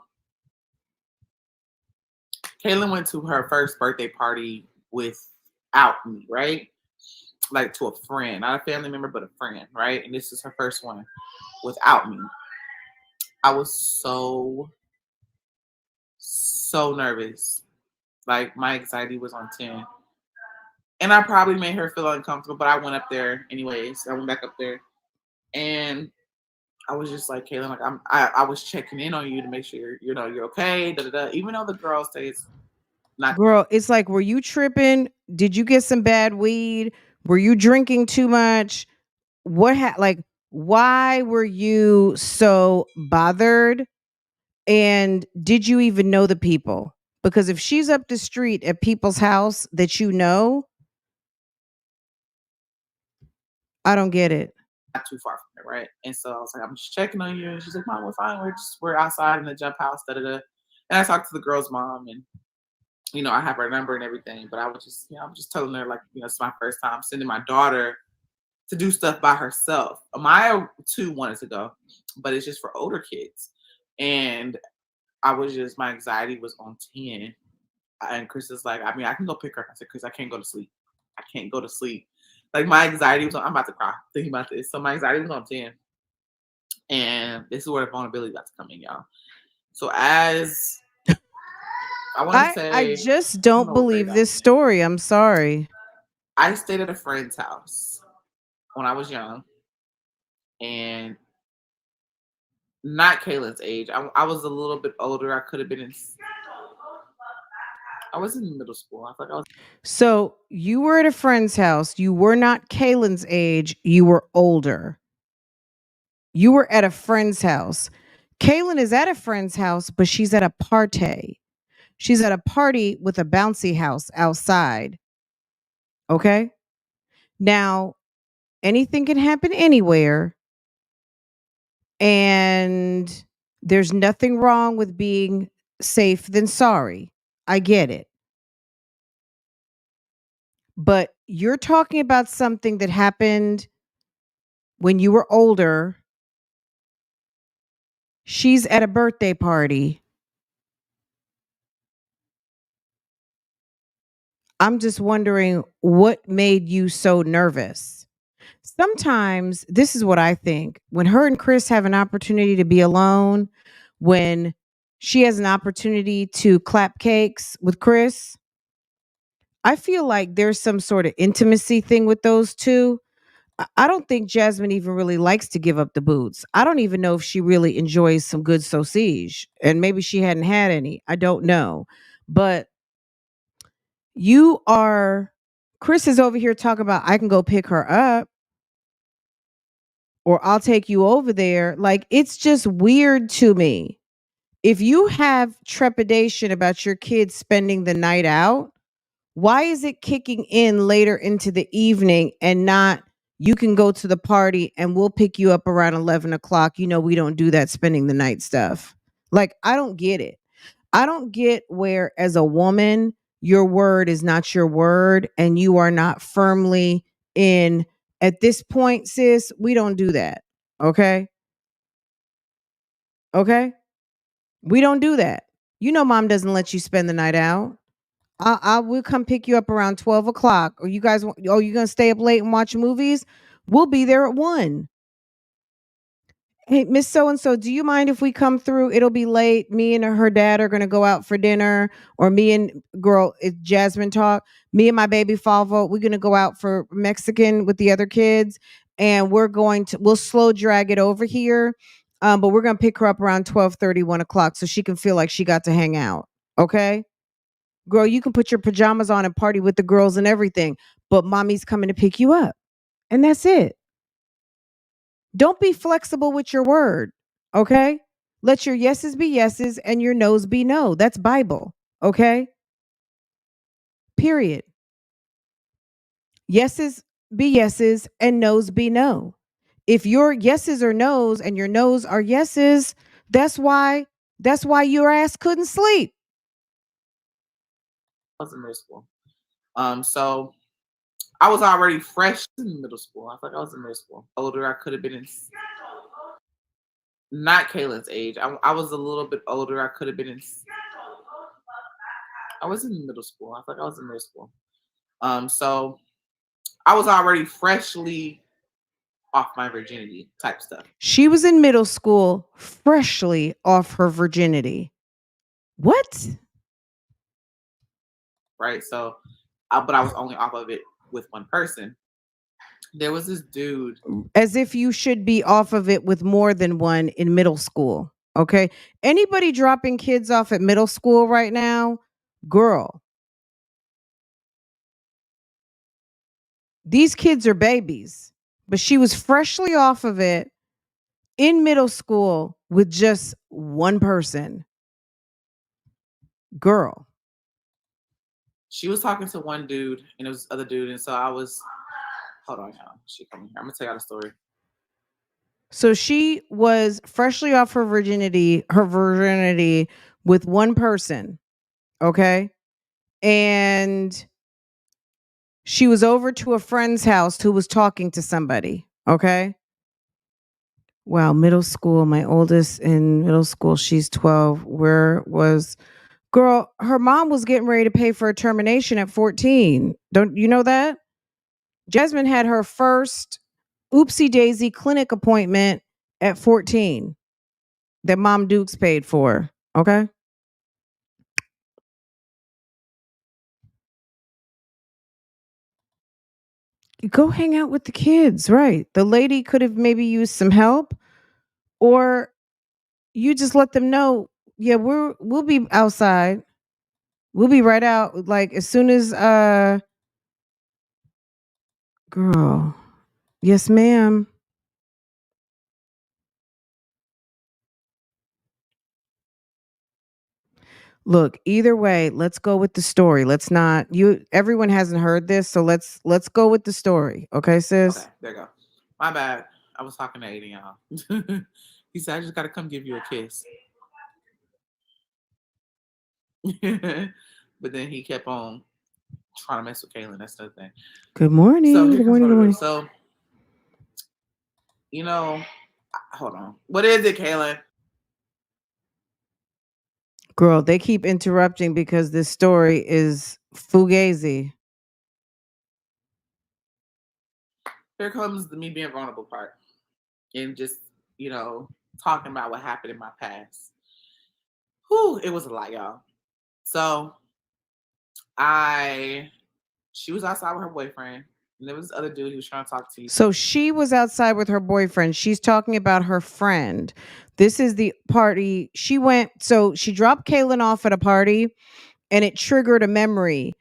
Caitlin went to her first birthday party without me, right? Like to a friend, not a family member, but a friend, right? And this is her first one without me. I was so nervous. Like my anxiety was on 10. And I probably made her feel uncomfortable, but I went up there anyways. I went back up there and I was just like, Caitlin, like I was checking in on you to make sure you're okay. Da, da, da. Even though the girl stays not. Girl, it's like, were you tripping? Did you get some bad weed? Were you drinking too much? Why were you so bothered? And did you even know the people? Because if she's up the street at people's house that you know, I don't get it. Not too far from it, right? And so I was like, I'm just checking on you. And she's like, Mom, we're fine. We're outside in the jump house, da da da. And I talked to the girl's mom, and I have her number and everything. But I was just, I'm just telling her, like, it's my first time sending my daughter to do stuff by herself. Maya too wanted to go, but it's just for older kids. And my anxiety was on 10. And Chris is like, I mean, I can go pick her up. I said, Chris, I can't go to sleep. I can't go to sleep. Like my anxiety was on, I'm about to cry thinking about this. So my anxiety was on 10. And this is where the vulnerability got to come in, y'all. So as I want to say, I just don't believe this story. I'm sorry. I stayed at a friend's house when I was young. And not Kaylin's age. I was a little bit older. I could have been in. I was in middle school. I thought I was. So you were at a friend's house. You were not Kaylin's age. You were older. You were at a friend's house. Kaylin is at a friend's house, but she's at a party. She's at a party with a bouncy house outside. Okay. Now, anything can happen anywhere. And there's nothing wrong with being safe than sorry. I get it. But you're talking about something that happened when you were older. She's at a birthday party. I'm just wondering what made you so nervous. Sometimes this is what I think. When her and Chris have an opportunity to be alone, when she has an opportunity to clap cakes with Chris, I feel like there's some sort of intimacy thing with those two. I don't think Jasmine even really likes to give up the boots. I don't even know if she really enjoys some good sausage. And maybe she hadn't had any. I don't know. But you are, Chris is over here talking about, I can go pick her up or I'll take you over there. Like, it's just weird to me. If you have trepidation about your kids spending the night out, why is it kicking in later into the evening and not you can go to the party and we'll pick you up around 11 o'clock? You know, we don't do that spending the night stuff. Like, I don't get it. I don't get where, as a woman, your word is not your word and you are not firmly in. At this point, sis, we don't do that. Okay. Okay. We don't do that. You know, mom doesn't let you spend the night out. I will come pick you up around 12 o'clock. Or you guys, oh, you going to stay up late and watch movies? We'll be there at 1. Hey, Miss So and so, do you mind if we come through? It'll be late. Me and her dad are going to go out for dinner. Or me and girl, it's Jasmine talk. Me and my baby Falvo, we're going to go out for Mexican with the other kids. And we'll slow drag it over here. But we're going to pick her up around 12:30, 1 o'clock so she can feel like she got to hang out. Okay? Girl, you can put your pajamas on and party with the girls and everything, but mommy's coming to pick you up. And that's it. Don't be flexible with your word. Okay? Let your yeses be yeses and your no's be no. That's Bible. Okay? Period. Yeses be yeses and no's be no. If your yeses are no's and your no's are yeses, that's why your ass couldn't sleep. I was in middle school. So I was already fresh in middle school. I thought I was in middle school. Older, I could have been in. Not Kaylin's age. I was a little bit older. I could have been in. I was in middle school. I thought I was in middle school. So I was already freshly off my virginity type stuff. She was in middle school, freshly off her virginity. What? Right. So, but I was only off of it with one person. There was this dude. As if you should be off of it with more than one in middle school. Okay. Anybody dropping kids off at middle school right now? Girl. These kids are babies. But she was freshly off of it in middle school with just one person. Girl. She was talking to one dude and it was other dude. And so I was, hold on, y'all. She coming here. I'm going to tell y'all the story. So she was freshly off her virginity with one person. Okay. And she was over to a friend's house who was talking to somebody. Okay. Wow. Middle school. My oldest in middle school, she's 12. Girl, her mom was getting ready to pay for a termination at 14. Don't you know that? Jasmine had her first oopsie daisy clinic appointment at 14 that Mom Dukes paid for. Okay. Go hang out with the kids, right? The lady could have maybe used some help, or you just let them know, yeah, we'll be outside. We'll be right out. Like as soon as girl. Yes, ma'am. Look, either way, let's go with the story. Let's not you everyone hasn't heard this, so let's go with the story. Okay, Okay, sis? there you go. My bad. I was talking to Aiden, y'all. He said, I just got to come give you a kiss. But then he kept on trying to mess with Kaylin. That's the thing. Good So morning. here Good comes morning. what Good it morning. is. So, you know, hold on. What is it, Kaylin? Girl, they keep interrupting because this story is fugazi. Here comes the me being vulnerable part and just, talking about what happened in my past. Whew, it was a lot, y'all. So I she was outside with her boyfriend, and there was this other dude who was trying to talk to you. So she was outside with her boyfriend. She's talking about her friend. This is the party she went. So she dropped Kaylin off at a party, and it triggered a memory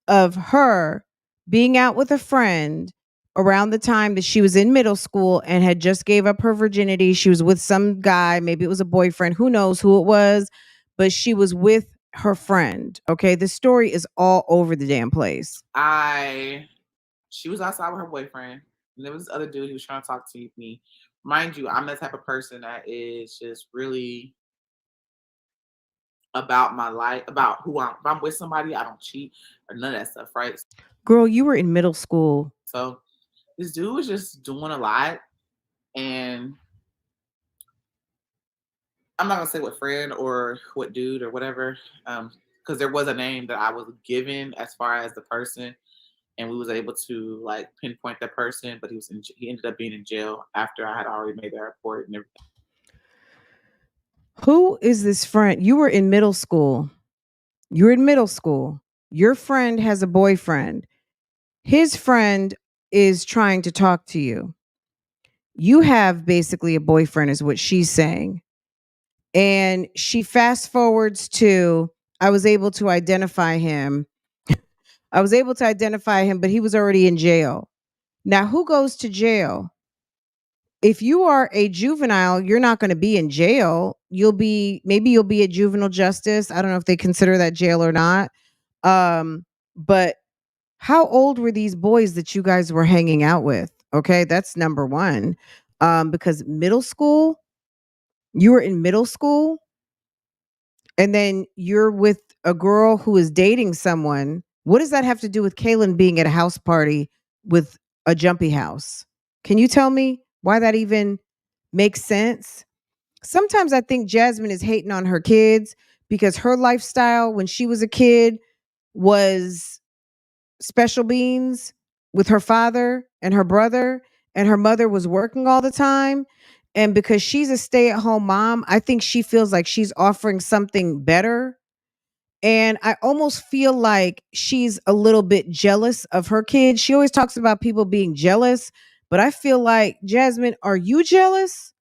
of her being out with a friend around the time that she was in middle school and had just gave up her virginity. She was with some guy, maybe it was a boyfriend, who knows who it was, but she was with her friend. Okay, the story is all over the damn place. She was outside with her boyfriend, and there was this other dude who was trying to talk to me. Mind you, I'm the type of person that is just really about my life, about who I'm. If I'm with somebody, I don't cheat or none of that stuff, right? Girl, you were in middle school. So this dude was just doing a lot, and I'm not gonna say what friend or what dude or whatever, because there was a name that I was given as far as the person, and we was able to like pinpoint that person, but he ended up being in jail after I had already made that report and everything. Who is this friend? You were in middle school. You're in middle school. Your friend has a boyfriend. His friend is trying to talk to you. You have basically a boyfriend, is what she's saying. And she fast forwards to, I was able to identify him. I was able to identify him, but he was already in jail. Now, who goes to jail? If you are a juvenile, you're not going to be in jail. Maybe you'll be at juvenile justice. I don't know if they consider that jail or not. But how old were these boys that you guys were hanging out with? Okay, that's number one. Because middle school, you were in middle school, and then you're with a girl who is dating someone. What does that have to do with Kaylin being at a house party with a jumpy house? Can you tell me why that even makes sense? Sometimes I think Jasmine is hating on her kids because her lifestyle when she was a kid was special beans with her father and her brother, and her mother was working all the time. And because she's a stay at home mom, I think she feels like she's offering something better. And I almost feel like she's a little bit jealous of her kids. She always talks about people being jealous, but I feel like, Jasmine, are you jealous?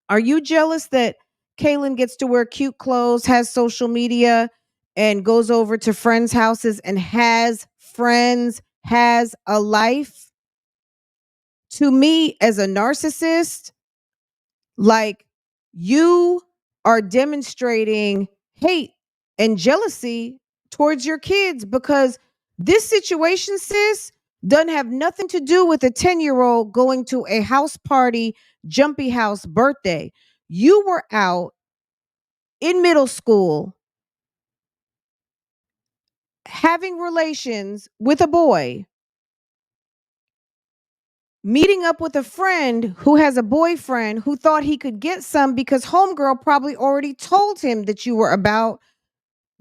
Are you jealous that Kaylin gets to wear cute clothes, has social media, and goes over to friends' houses and has friends, has a life? To me, as a narcissist, like, you are demonstrating hate and jealousy towards your kids because this situation, sis, doesn't have nothing to do with a 10-year-old going to a house party, jumpy house birthday. You were out in middle school having relations with a boy, meeting up with a friend who has a boyfriend who thought he could get some because homegirl probably already told him that you were about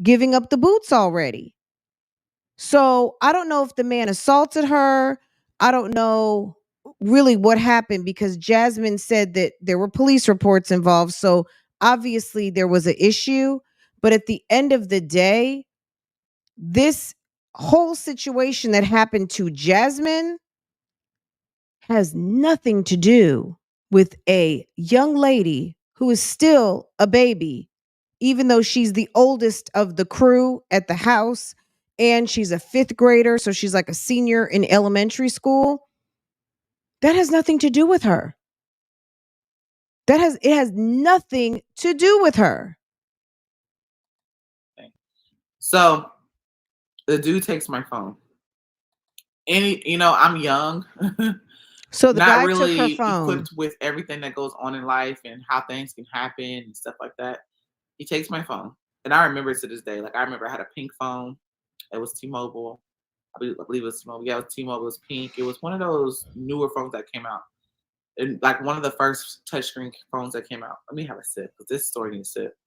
giving up the boots already. So I don't know if the man assaulted her. I don't know really what happened because Jasmine said that there were police reports involved. So obviously there was an issue. But at the end of the day, this whole situation that happened to Jasmine has nothing to do with a young lady who is still a baby, even though she's the oldest of the crew at the house and she's a 5th grader, so she's like a senior in elementary school. That has nothing to do with her. It has nothing to do with her. So the dude takes my phone. I'm young. So the not guy really took her phone. equipped with everything that goes on in life and how things can happen and stuff like that. He takes my phone. And I remember it to this day. Like I remember I had a pink phone. It was T-Mobile. I believe it was T-Mobile. Yeah, it was T-Mobile. It was pink. It was one of those newer phones that came out. And like one of the first touchscreen phones that came out. Let me have a sip because this story needs a sip.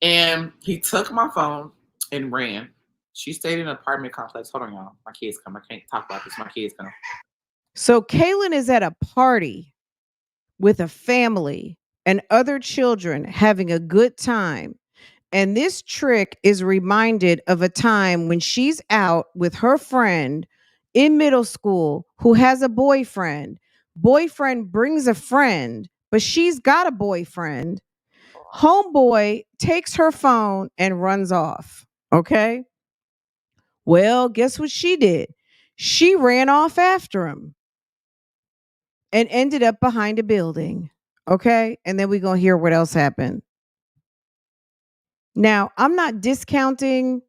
And he took my phone and ran. She stayed in an apartment complex. Hold on, y'all. My kids come. I can't talk about this. My kids come. So Kaylin is at a party with a family and other children having a good time. And this trick is reminded of a time when she's out with her friend in middle school who has a boyfriend. Boyfriend brings a friend, but she's got a boyfriend. Homeboy takes her phone and runs off. Okay. Well, guess what she did? She ran off after him and ended up behind a building. Okay. And then we're going to hear what else happened. Now, I'm not discounting,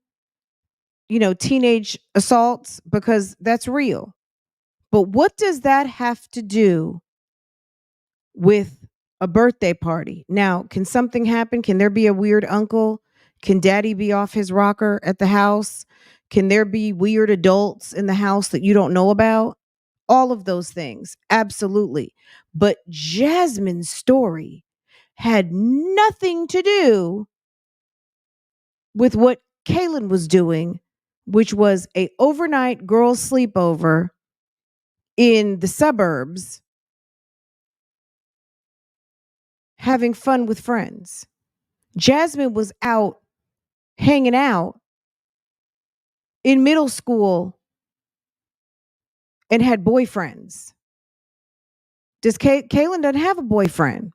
teenage assaults because that's real. But what does that have to do with a birthday party? Now, can something happen? Can there be a weird uncle? Can daddy be off his rocker at the house? Can there be weird adults in the house that you don't know about? All of those things. Absolutely. But Jasmine's story had nothing to do with what Kaylin was doing, which was a overnight girls sleepover in the suburbs, having fun with friends. Jasmine was out hanging out in middle school and had boyfriends. Kaylin doesn't have a boyfriend.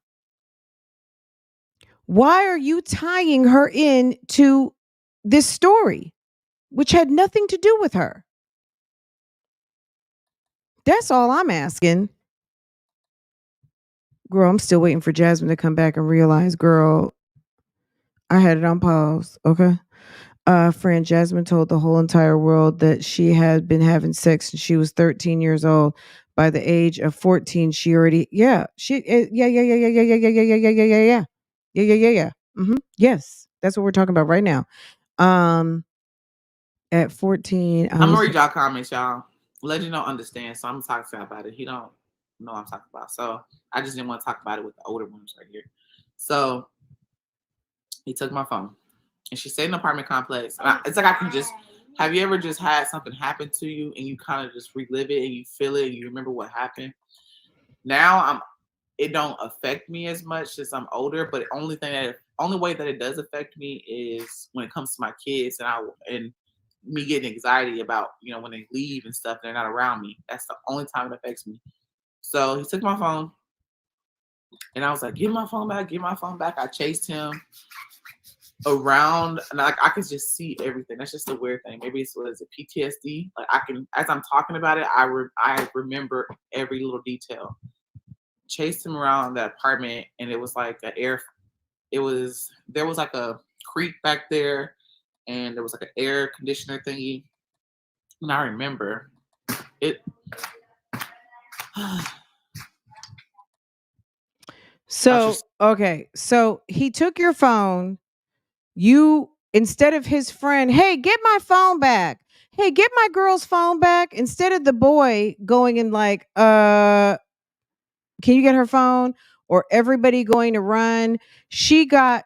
Why are you tying her in to this story, which had nothing to do with her? That's all I'm asking. Girl, I'm still waiting for Jasmine to come back and realize, girl, I had it on pause. Okay. Friend Jasmine told the whole entire world that she had been having sex since she was 13 years old. By the age of 14, she already, yeah, yeah. Yes, that's what we're talking about right now. At 14, I'm gonna read y'all comments, y'all. Legend don't understand, so I'm gonna talk to y'all about it. He don't know what I'm talking about, so I just didn't want to talk about it with the older ones right here. So he took my phone, and she stayed in an apartment complex. It's like I can just. Have you ever just had something happen to you and you kind of just relive it and you feel it and you remember what happened? Now it don't affect me as much as I'm older, but the only way that it does affect me is when it comes to my kids and me getting anxiety about, when they leave and stuff, they're not around me. That's the only time it affects me. So he took my phone and I was like, give my phone back, give my phone back. I chased him around and I could just see everything. That's just a weird thing. Maybe it's what is it, PTSD? Like I can, as I'm talking about it, I remember every little detail. Chased him around that apartment and it was like there was like a creek back there and there was like an air conditioner thingy. And I remember it. So he took your phone. You, instead of his friend, hey, get my phone back. Hey, get my girl's phone back. Instead of the boy going and like, can you get her phone? Or everybody going to run. She got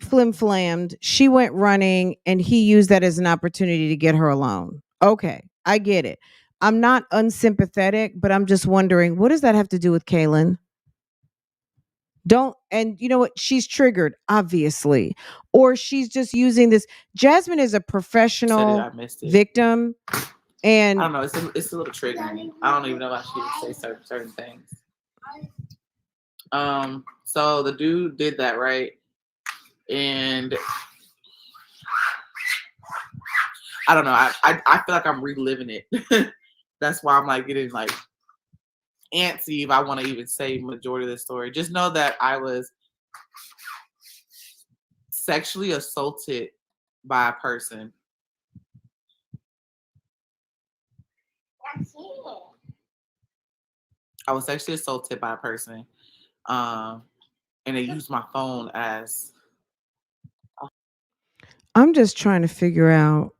flim-flammed. She went running and he used that as an opportunity to get her alone. Okay, I get it. I'm not unsympathetic, but I'm just wondering, what does that have to do with Kaylin? And you know what? She's triggered, obviously. Or she's just using this. Jasmine is a professional victim. And I don't know. It's a little triggering. I don't even know why she would say certain things. So the dude did that, right? And I don't know. I feel like I'm reliving it. That's why I'm like getting like antsy if I want to even say majority of the story. Just know that I was sexually assaulted by a person. I was sexually assaulted by a person. And they used my phone as. I'm just trying to figure out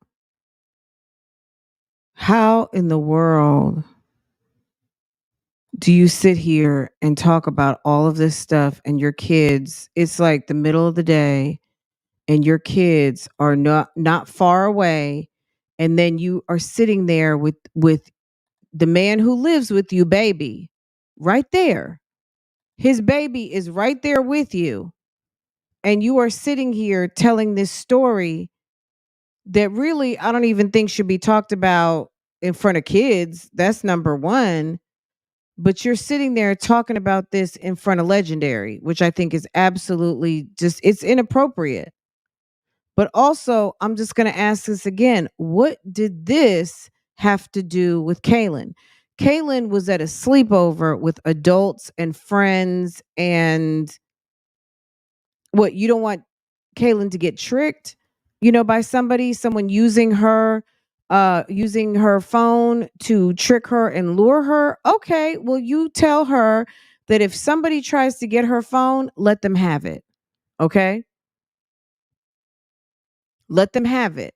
how in the world do you sit here and talk about all of this stuff and your kids? It's like the middle of the day and your kids are not far away, and then you are sitting there with the man who lives with you, baby, right there. His baby is right there with you, and you are sitting here telling this story that really I don't even think should be talked about in front of kids. That's number one. But you're sitting there talking about this in front of Legendary, which I think is absolutely just, it's inappropriate. But also, I'm just going to ask this again. What did this have to do with Kaylin? Kaylin was at a sleepover with adults and friends. And what, you don't want Kaylin to get tricked, by someone using her phone to trick her and lure her? Okay, well, you tell her that if somebody tries to get her phone, let them have it. Okay? Let them have it.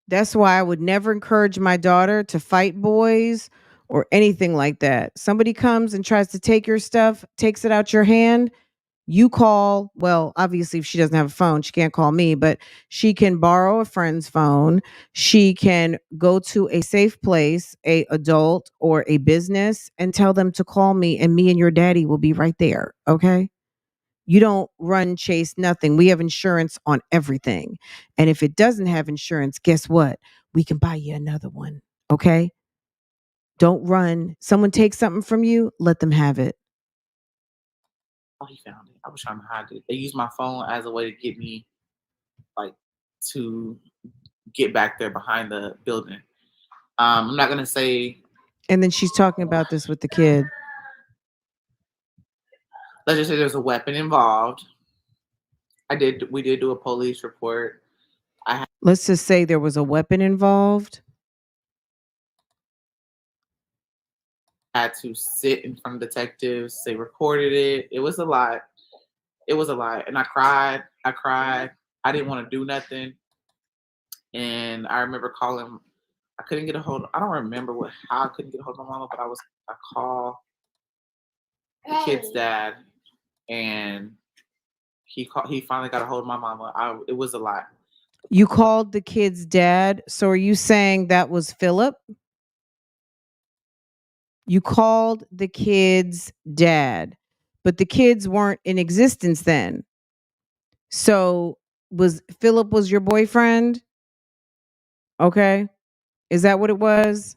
That's why I would never encourage my daughter to fight boys or anything like that. Somebody comes and tries to take your stuff, takes it out your hand, you call, well, obviously if she doesn't have a phone, she can't call me, but she can borrow a friend's phone. She can go to a safe place, a adult or a business, and tell them to call me, and me and your daddy will be right there. Okay? You don't run, chase, nothing. We have insurance on everything. And if it doesn't have insurance, guess what? We can buy you another one. Okay? Don't run. Someone takes something from you, let them have it. Oh, he found it. I was trying to hide it. They used my phone as a way to get me, like, to get back there behind the building. I'm not gonna say. And then she's talking about this with the kid. Let's just say there's a weapon involved. We did do a police report. Let's just say there was a weapon involved. Had to sit in front of detectives. They recorded it. It was a lot. It was a lot. And I cried. I didn't want to do nothing. And I remember calling. I couldn't get a hold. I don't remember how I couldn't get a hold of my mama, but I called the kid's dad, and he finally got a hold of my mama. It was a lot. You called the kid's dad. So are you saying that was Philip? You called the kid's dad, but the kids weren't in existence then. So was Philip was your boyfriend? Okay. Is that what it was?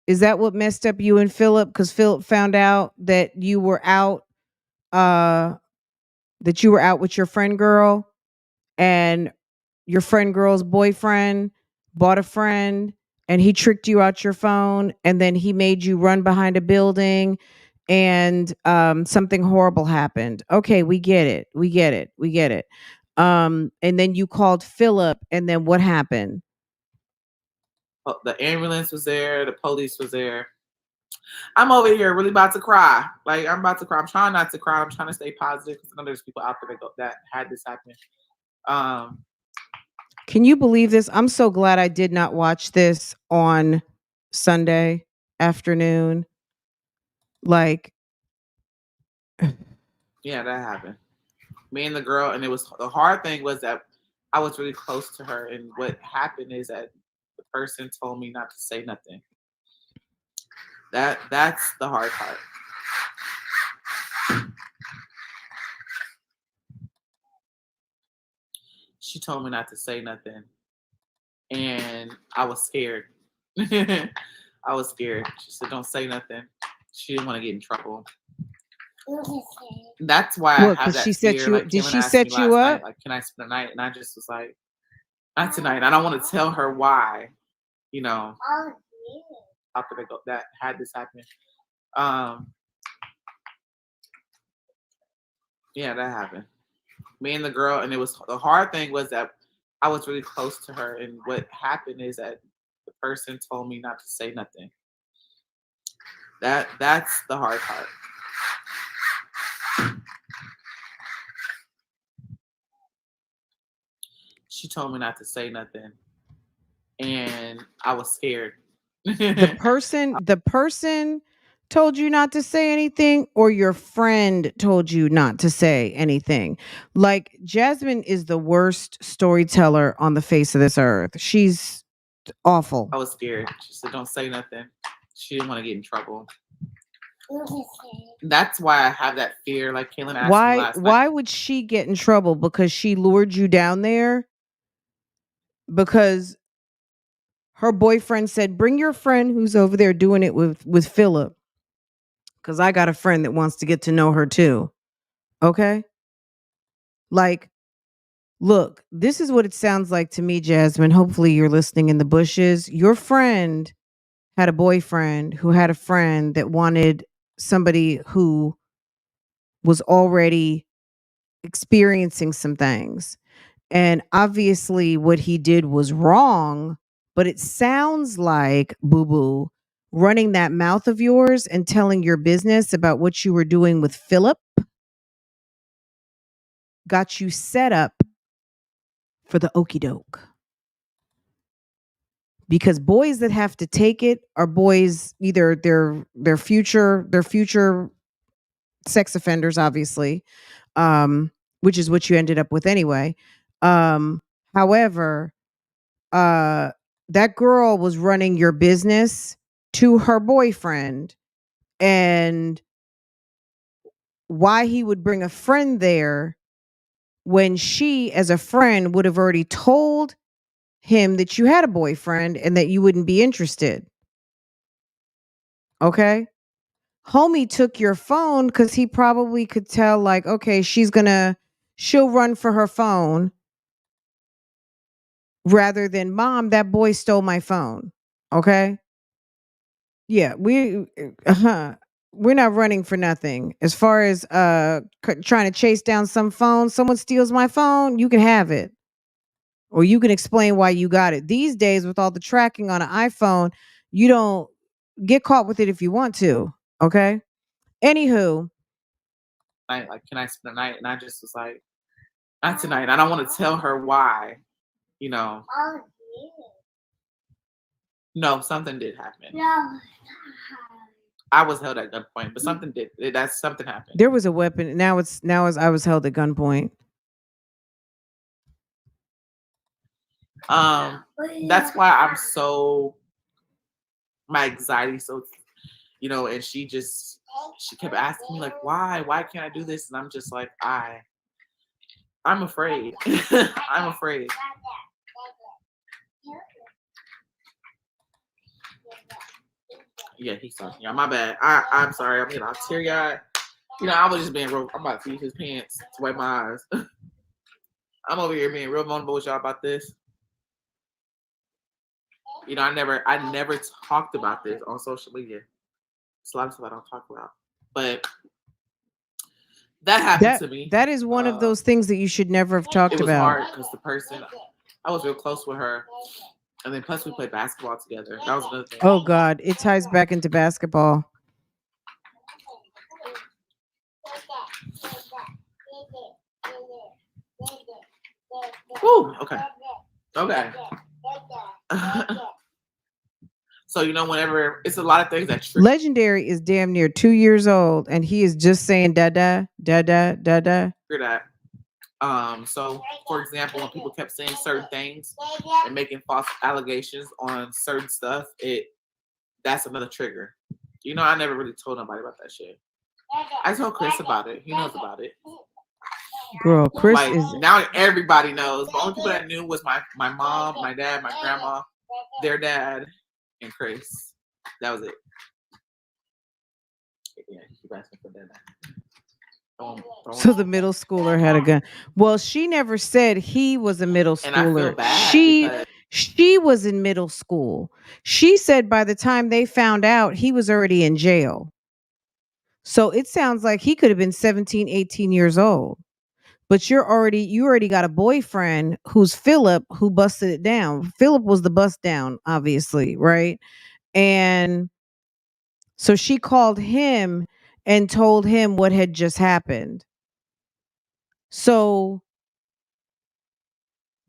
Is that what messed up you and Philip? Because Philip found out that you were out, uh, with your friend girl, and your friend girl's boyfriend bought a friend, and he tricked you out your phone, and then he made you run behind a building, and something horrible happened. Okay, we get it. We get it. We get it. And then you called Philip, and then what happened? The ambulance was there. The police was there. I'm over here really about to cry. Like, I'm about to cry. I'm trying not to cry. I'm trying to stay positive because I know there's people out there that had this happen. Can you believe this? I'm so glad I did not watch this on Sunday afternoon. Like, yeah, that happened. Me and the girl, and the hard thing was that I was really close to her, and what happened is that the person told me not to say nothing. That's the hard part. She told me not to say nothing, and I was scared. I was scared. She said, "Don't say nothing." She didn't want to get in trouble. That's why I What? have Because that she set fear. you? Like Did Kaylin she asked me set you last night, up? like, "Can I spend the night?" And I just was like, "Not tonight." I don't want to tell her why. You know, how could I go that had this happen? Um, yeah, that happened. Me and the girl, and it was the hard thing was that I was really close to her, and what happened is that the person told me not to say nothing. That's the hard part. She told me not to say nothing, and I was scared. The person told you not to say anything, or your friend told you not to say anything? Like, Jasmine is the worst storyteller on the face of this earth. She's awful. I was scared. She said, "Don't say nothing." She didn't want to get in trouble. That's why I have that fear. Like Kaylin asked me last night. Why would she get in trouble? Because she lured you down there? Because her boyfriend said, "Bring your friend who's over there doing it with Philip, because I got a friend that wants to get to know her too." Okay? Like, look, this is what it sounds like to me, Jasmine. Hopefully you're listening in the bushes. Your friend had a boyfriend who had a friend that wanted somebody who was already experiencing some things. And obviously what he did was wrong, but it sounds like, Boo Boo, running that mouth of yours and telling your business about what you were doing with Philip got you set up for the okey doke. Because boys that have to take it are boys, either their future sex offenders, obviously, which is what you ended up with anyway. However, that girl was running your business to her boyfriend, and why he would bring a friend there when she, as a friend, would have already told him that you had a boyfriend and that you wouldn't be interested. Okay? Homie took your phone because he probably could tell, like, okay, she'll run for her phone rather than, "Mom, that boy stole my phone." Okay? Yeah, we're not running for nothing. As far as trying to chase down some phone, someone steals my phone, you can have it. Or you can explain why you got it. These days with all the tracking on an iPhone, you don't get caught with it if you want to. Okay? Anywho, Like, "Can I spend the night?" And I just was like, "Not tonight." I don't want to tell her why. You know. No, something did happen. I was held at gunpoint, but something did. That's something happened. there was a weapon. Now as I was held at gunpoint. That's why I'm so my anxiety so and she kept asking me like, why can't I do this? And I'm just like, I'm afraid. I'm afraid. Yeah, he's talking. Yeah, my bad. I'm sorry. I'm getting all teary eyed. I was just being real. I'm about to feed his pants to wipe my eyes. I'm over here being real vulnerable with y'all about this. I never talked about this on social media. It's a lot of stuff I don't talk about. But that happened to me. That is one of those things that you should never have talked It was about. hard because the person, I was real close with her. And then plus we played basketball together. That was another thing. Oh God, it ties back into basketball. Woo, okay. Okay. So whenever it's a lot of things that trigger. Legendary is damn near 2 years old, and he is just saying da da da da da da. That. So for example, when people kept saying certain things and making false allegations on certain stuff, that's another trigger. I never really told nobody about that shit. I told Chris about it. He knows about it. Girl, Chris is now everybody knows. The only people that knew was my mom, my dad, my grandma, their dad, and Chris. That was it. Yeah, he keep asking for that. So the middle schooler had a gun. Well, she never said he was a middle And I feel schooler. bad because She was in middle school. She said by the time they found out, he was already in jail. So it sounds like he could have been 17, 18 years old. But you already got a boyfriend who's Philip who busted it down. Philip was the bust down, obviously, right? And so she called him and told him what had just happened. So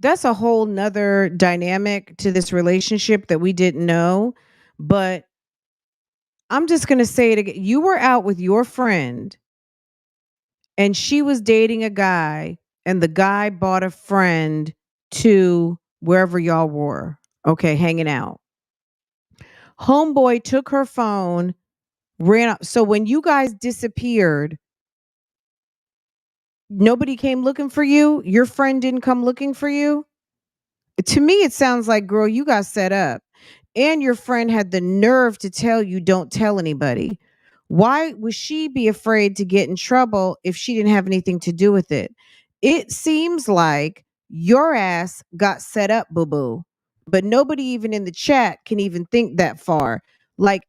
that's a whole nother dynamic to this relationship that we didn't know. But I'm just going to say it again. You were out with your friend and she was dating a guy, and the guy bought a friend to wherever y'all were, okay, hanging out. Homeboy took her phone, ran up. So when you guys disappeared, nobody came looking for you. Your friend didn't come looking for you. To me, it sounds like, girl, you got set up. And your friend had the nerve to tell you, don't tell anybody. Why would she be afraid to get in trouble if she didn't have anything to do with it? It seems like your ass got set up, boo boo. But nobody even in the chat can even think that far. Like,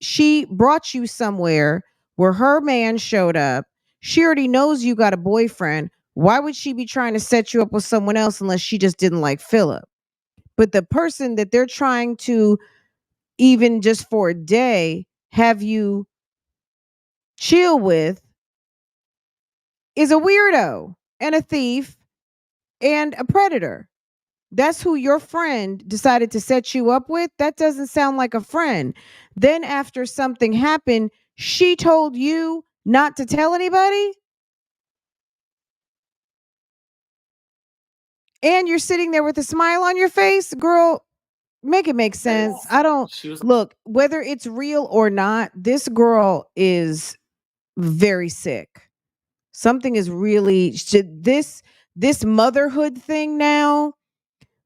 she brought you somewhere where her man showed up. She already knows you got a boyfriend. Why would she be trying to set you up with someone else unless she just didn't like Philip? But the person that they're trying to, even just for a day, have you chill with is a weirdo and a thief and a predator. That's who your friend decided to set you up with. That doesn't sound like a friend. Then after something happened, she told you not to tell anybody, and you're sitting there with a smile on your face. Girl, make it make sense. I don't she was look, whether it's real or not, this girl is very sick. Something is really should this motherhood thing now.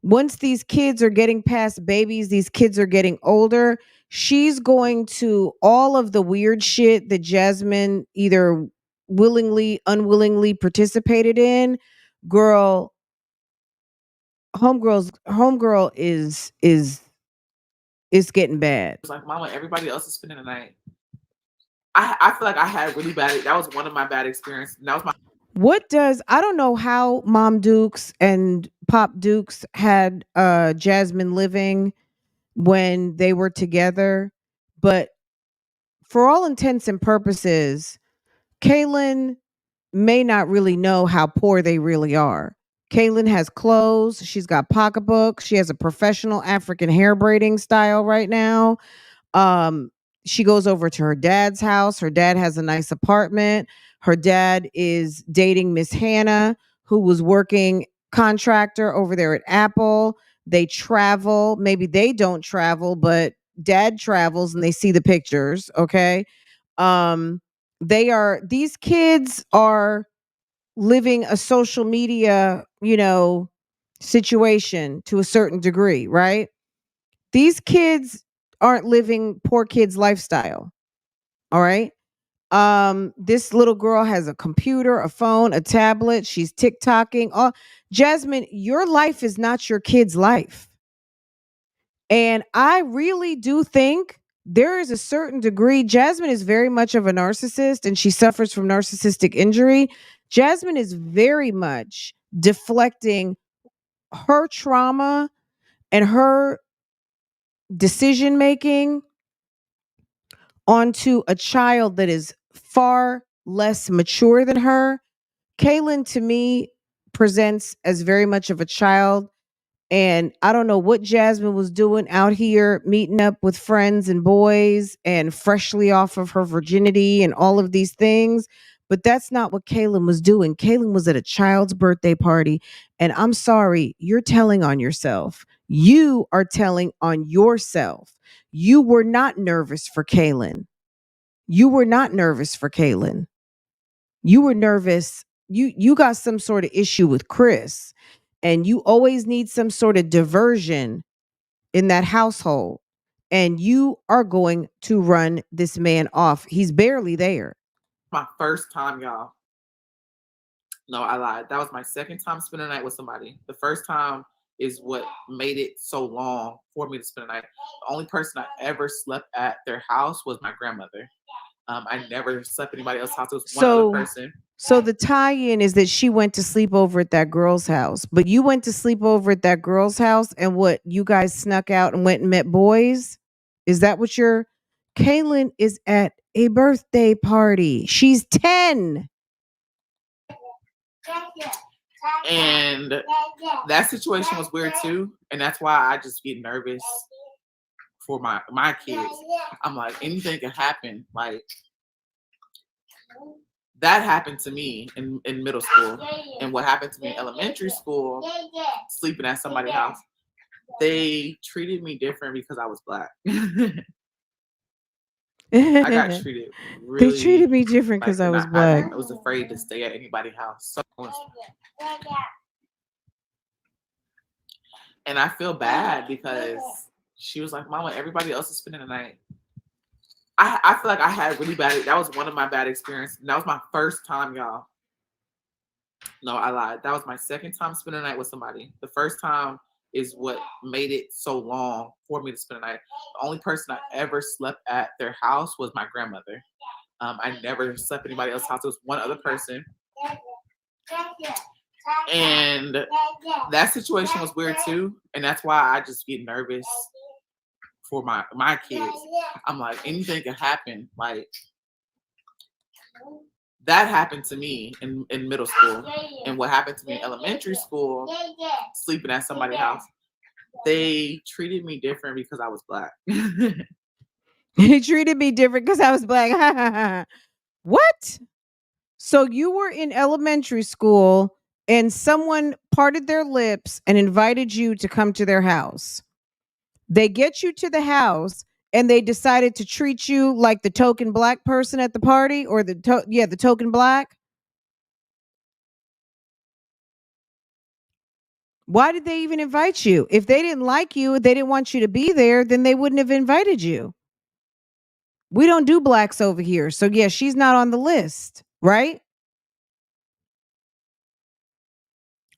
Once these kids are getting past babies, these kids are getting older. She's going to all of the weird shit that Jasmine either willingly, unwillingly participated in. Girl, homegirl is getting bad. like, Mama, everybody else is spending the night. I feel like I had really bad. That was one of my bad experiences. That was my. What does I don't know how Mom Dukes and Pop Dukes had Jasmine living when they were together, but for all intents and purposes, Kaylin may not really know how poor they really are. Kaylin has clothes, she's got pocketbooks, she has a professional African hair braiding style right now. Um, she goes over to her dad's house. Her dad has a nice apartment. Her dad is dating Miss Hannah, who was working contractor over there at Apple. They travel. Maybe they don't travel, but dad travels and they see the pictures. Okay. Um, these kids are living a social media, situation to a certain degree, right? These kids aren't living poor kids lifestyle. All right. This little girl has a computer, a phone, a tablet. She's TikToking. Jasmine, your life is not your kid's life. And I really do think there is a certain degree. Jasmine is very much of a narcissist and she suffers from narcissistic injury. Jasmine is very much deflecting her trauma and her decision making onto a child that is far less mature than her. Kaylin, to me, presents as very much of a child. And I don't know what Jasmine was doing out here meeting up with friends and boys and freshly off of her virginity and all of these things. But that's not what Kaylin was doing. Kaylin was at a child's birthday party. And I'm sorry, you're telling on yourself. You are telling on yourself. You were not nervous for Kaylin. You were not nervous for Kaylin. You were nervous. You got some sort of issue with Chris, and you always need some sort of diversion in that household. and you are going to run this man off. He's barely there. My first time, y'all. No, I lied. That was my second time spending a night with somebody. The first time is what made it so long for me to spend a night. The only person I ever slept at their house was my grandmother. I never slept at anybody else's house. It was one other person. So the tie-in is that she went to sleep over at that girl's house, but you went to sleep over at that girl's house, and what, you guys snuck out and went and met boys? Is that what you're? Kaylin is at a birthday party. She's 10. And that situation was weird too. And that's why I just get nervous for my kids. I'm like, anything can happen. Like, that happened to me in middle school. And what happened to me in elementary school, sleeping at somebody's house, they treated me different because I was Black. I got treated really. They treated me different because I was Black. I was afraid to stay at anybody's house. And I feel bad because she was like, Mama, everybody else is spending the night. I feel like I had really bad. That was one of my bad experiences. That was my first time, y'all. No, I lied. That was my second time spending a night with somebody. The first time is what made it so long for me to spend a night. The only person I ever slept at their house was my grandmother. I never slept at anybody else's house. It was one other person. And that situation was weird too. And that's why I just get nervous for my kids. I'm like, anything can happen. Like, that happened to me in middle school. And what happened to me in elementary school, sleeping at somebody's house, they treated me different because I was Black. They treated me different because I was Black. What? So you were in elementary school and someone parted their lips and invited you to come to their house. They get you to the house and they decided to treat you like the token Black person at the party, or the token Black. Why did they even invite you? If they didn't like you, they didn't want you to be there, then they wouldn't have invited you. We don't do Blacks over here. So yeah, she's not on the list, right?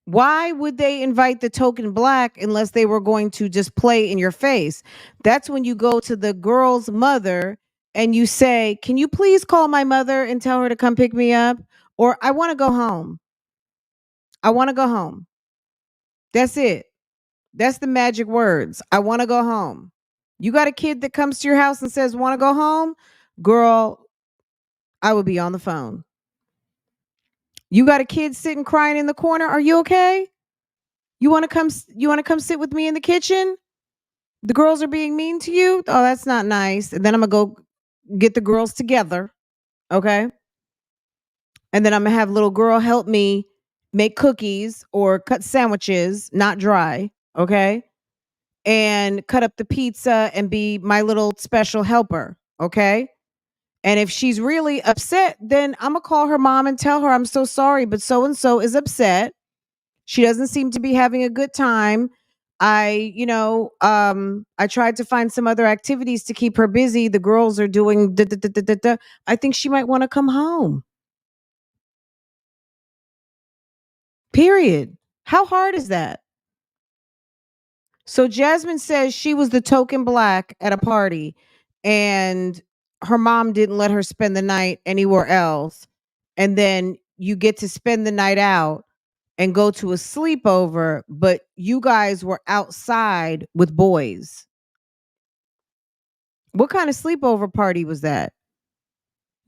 Why would they invite the token Black unless they were going to just play in your face? That's when you go to the girl's mother and you say, can you please call my mother and tell her to come pick me up? Or I want to go home. I want to go home. That's it. That's the magic words. I want to go home. You got a kid that comes to your house and says, want to go home? Girl, I would be on the phone. You got a kid sitting crying in the corner. Are you okay? You want to come sit with me in the kitchen? The girls are being mean to you? Oh, that's not nice. And then I'm going to go get the girls together. Okay? And then I'm going to have little girl help me make cookies or cut sandwiches, not dry. Okay? And cut up the pizza and be my little special helper. Okay? And if she's really upset, then I'm going to call her mom and tell her, I'm so sorry, but so-and-so is upset. She doesn't seem to be having a good time. I tried to find some other activities to keep her busy. The girls are doing da, da, da, da, da, da. I think she might want to come home. Period. How hard is that? So Jasmine says she was the token Black at a party and her mom didn't let her spend the night anywhere else. And then you get to spend the night out and go to a sleepover, but you guys were outside with boys. What kind of sleepover party was that?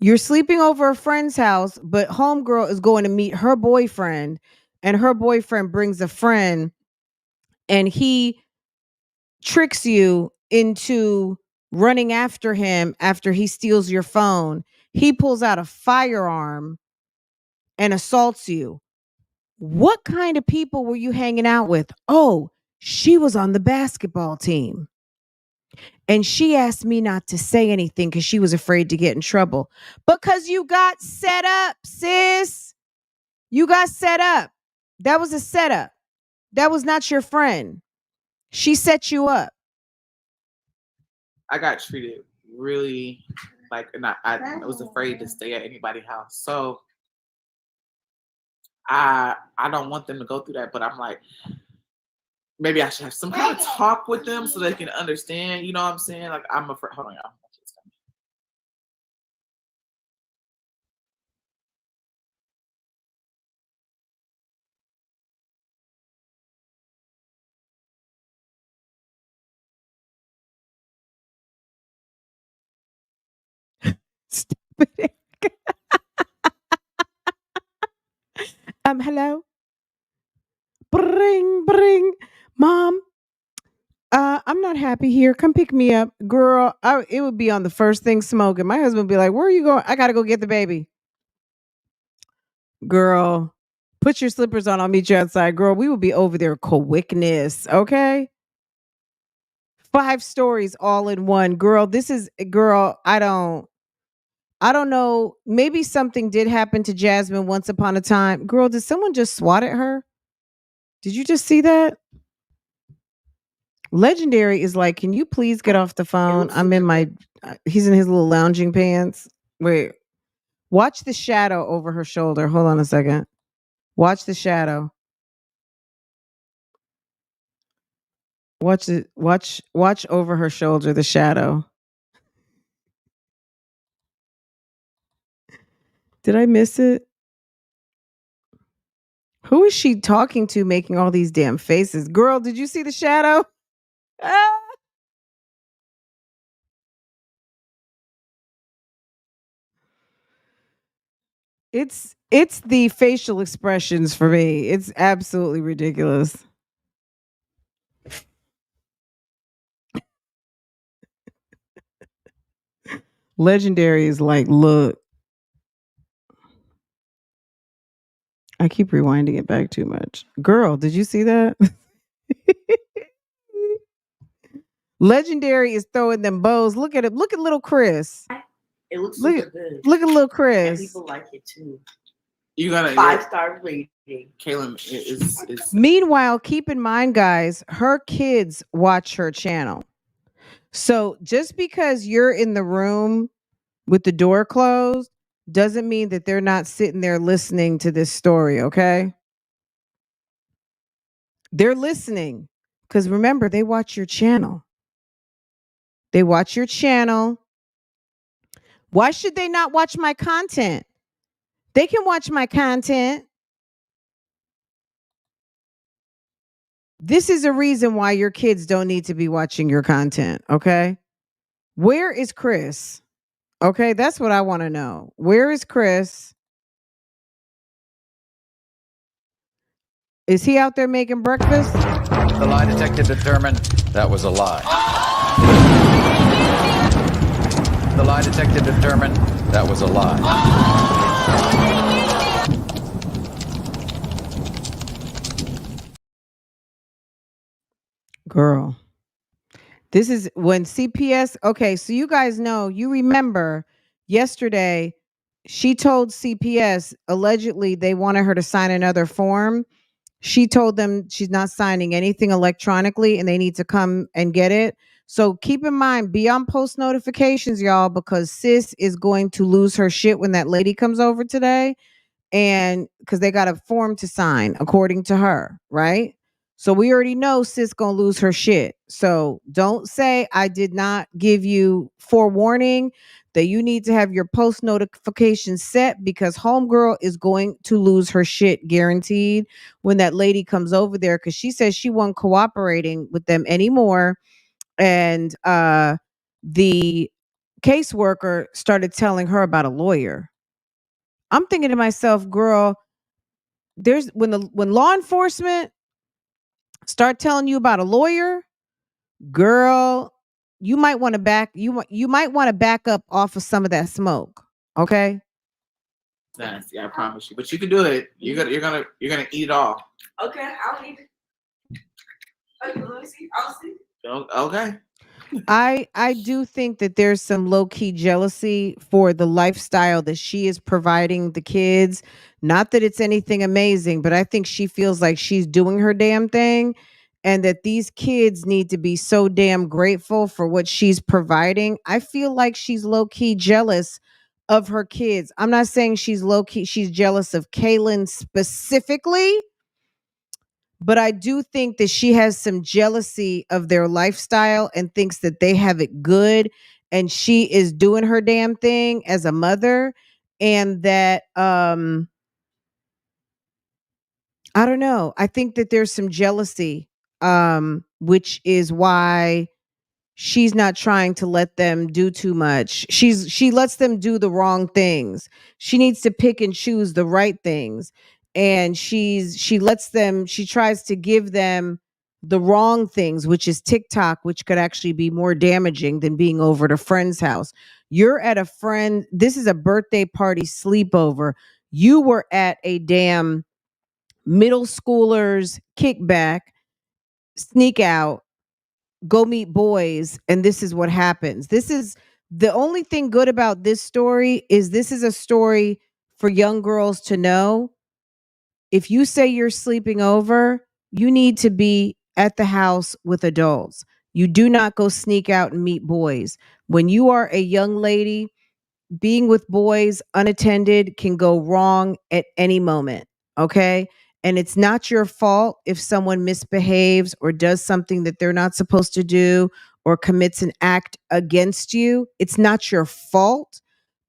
You're sleeping over a friend's house, but homegirl is going to meet her boyfriend, and her boyfriend brings a friend, and he tricks you into running after him after he steals your phone. He pulls out a firearm and assaults you. What kind of people were you hanging out with? Oh, she was on the basketball team. And she asked me not to say anything because she was afraid to get in trouble. Because you got set up, sis. You got set up. That was a setup. That was not your friend. She set you up. I got treated really like, and I was afraid to stay at anybody's house. So I don't want them to go through that, but I'm like, maybe I should have some kind of talk with them so they can understand. You know what I'm saying? Like I'm afraid. Hold on, y'all. Stupid. Hello. Bring, bring, mom. I'm not happy here. Come pick me up, girl. It would be on the first thing smoking. My husband would be like, "Where are you going?" I gotta go get the baby. Girl, put your slippers on. I'll meet you outside, girl. We will be over there quickness. Okay. 5 stories all in one, girl. This is girl. I don't know. Maybe something did happen to Jasmine once upon a time. Girl, did someone just swat at her? Did you just see that? Legendary is like, can you please get off the phone? I'm in my, he's in his little lounging pants. Wait, watch the shadow over her shoulder. Hold on a second. Watch the shadow. Watch it. Watch over her shoulder, the shadow. Did I miss it? Who is she talking to making all these damn faces? Girl, did you see the shadow? Ah! It's the facial expressions for me. It's absolutely ridiculous. Legendary is like, look, I keep rewinding it back too much. Girl, did you see that? Legendary is throwing them bows. Look at it. Look at little Chris. It looks Look, super good. look at little And Chris. people like it too. You gotta 5-star rating. Kaylin is Meanwhile, keep in mind, guys, her kids watch her channel. So just because you're in the room with the door closed doesn't mean that they're not sitting there listening to this story, okay? They're listening because remember, they watch your channel. They watch your channel. Why should they not watch my content? They can watch my content. This is a reason why your kids don't need to be watching your content, okay? Where is Chris? Okay, that's what I want to know. Where is Chris? Is he out there making breakfast? The lie detector determined that was a lie. The lie detector determined that was a lie. Girl, this is when CPS. Okay, so you guys know, you remember yesterday, she told CPS allegedly they wanted her to sign another form. She told them she's not signing anything electronically and they need to come and get it. So keep in mind, be on post notifications, y'all, because sis is going to lose her shit when that lady comes over today. And because they got a form to sign, according to her, right? So we already know sis gonna lose her shit. So don't say I did not give you forewarning that you need to have your post notification set because homegirl is going to lose her shit guaranteed when that lady comes over there because she says she wasn't cooperating with them anymore. And the caseworker started telling her about a lawyer. I'm thinking to myself, girl, there's when law enforcement start telling you about a lawyer, girl, you might want to you might want to back up off of some of that smoke. Okay. nasty, I promise you. But you can do it. You're gonna eat it all. Okay, I'll eat it. Okay, let me see. I'll see. Okay. I do think that there's some low key jealousy for the lifestyle that she is providing the kids. Not that it's anything amazing, but I think she feels like she's doing her damn thing. and that these kids need to be so damn grateful for what she's providing. I feel like she's low key jealous of her kids. I'm not saying she's low key, she's jealous of Kaylin specifically, but I do think that she has some jealousy of their lifestyle and thinks that they have it good and she is doing her damn thing as a mother, and that I don't know. I think that there's some jealousy, which is why she's not trying to let them do too much. She lets them do the wrong things. She needs to pick and choose the right things. And she tries to give them the wrong things, which is TikTok, which could actually be more damaging than being over at a friend's house. You're at a friend, this is a birthday party sleepover. You were at a damn middle schoolers kickback, sneak out, go meet boys, and this is what happens. This is the only thing good about this story is this is a story for young girls to know. If you say you're sleeping over, you need to be at the house with adults. You do not go sneak out and meet boys. When you are a young lady, being with boys unattended can go wrong at any moment. Okay. And it's not your fault if someone misbehaves or does something that they're not supposed to do or commits an act against you. It's not your fault.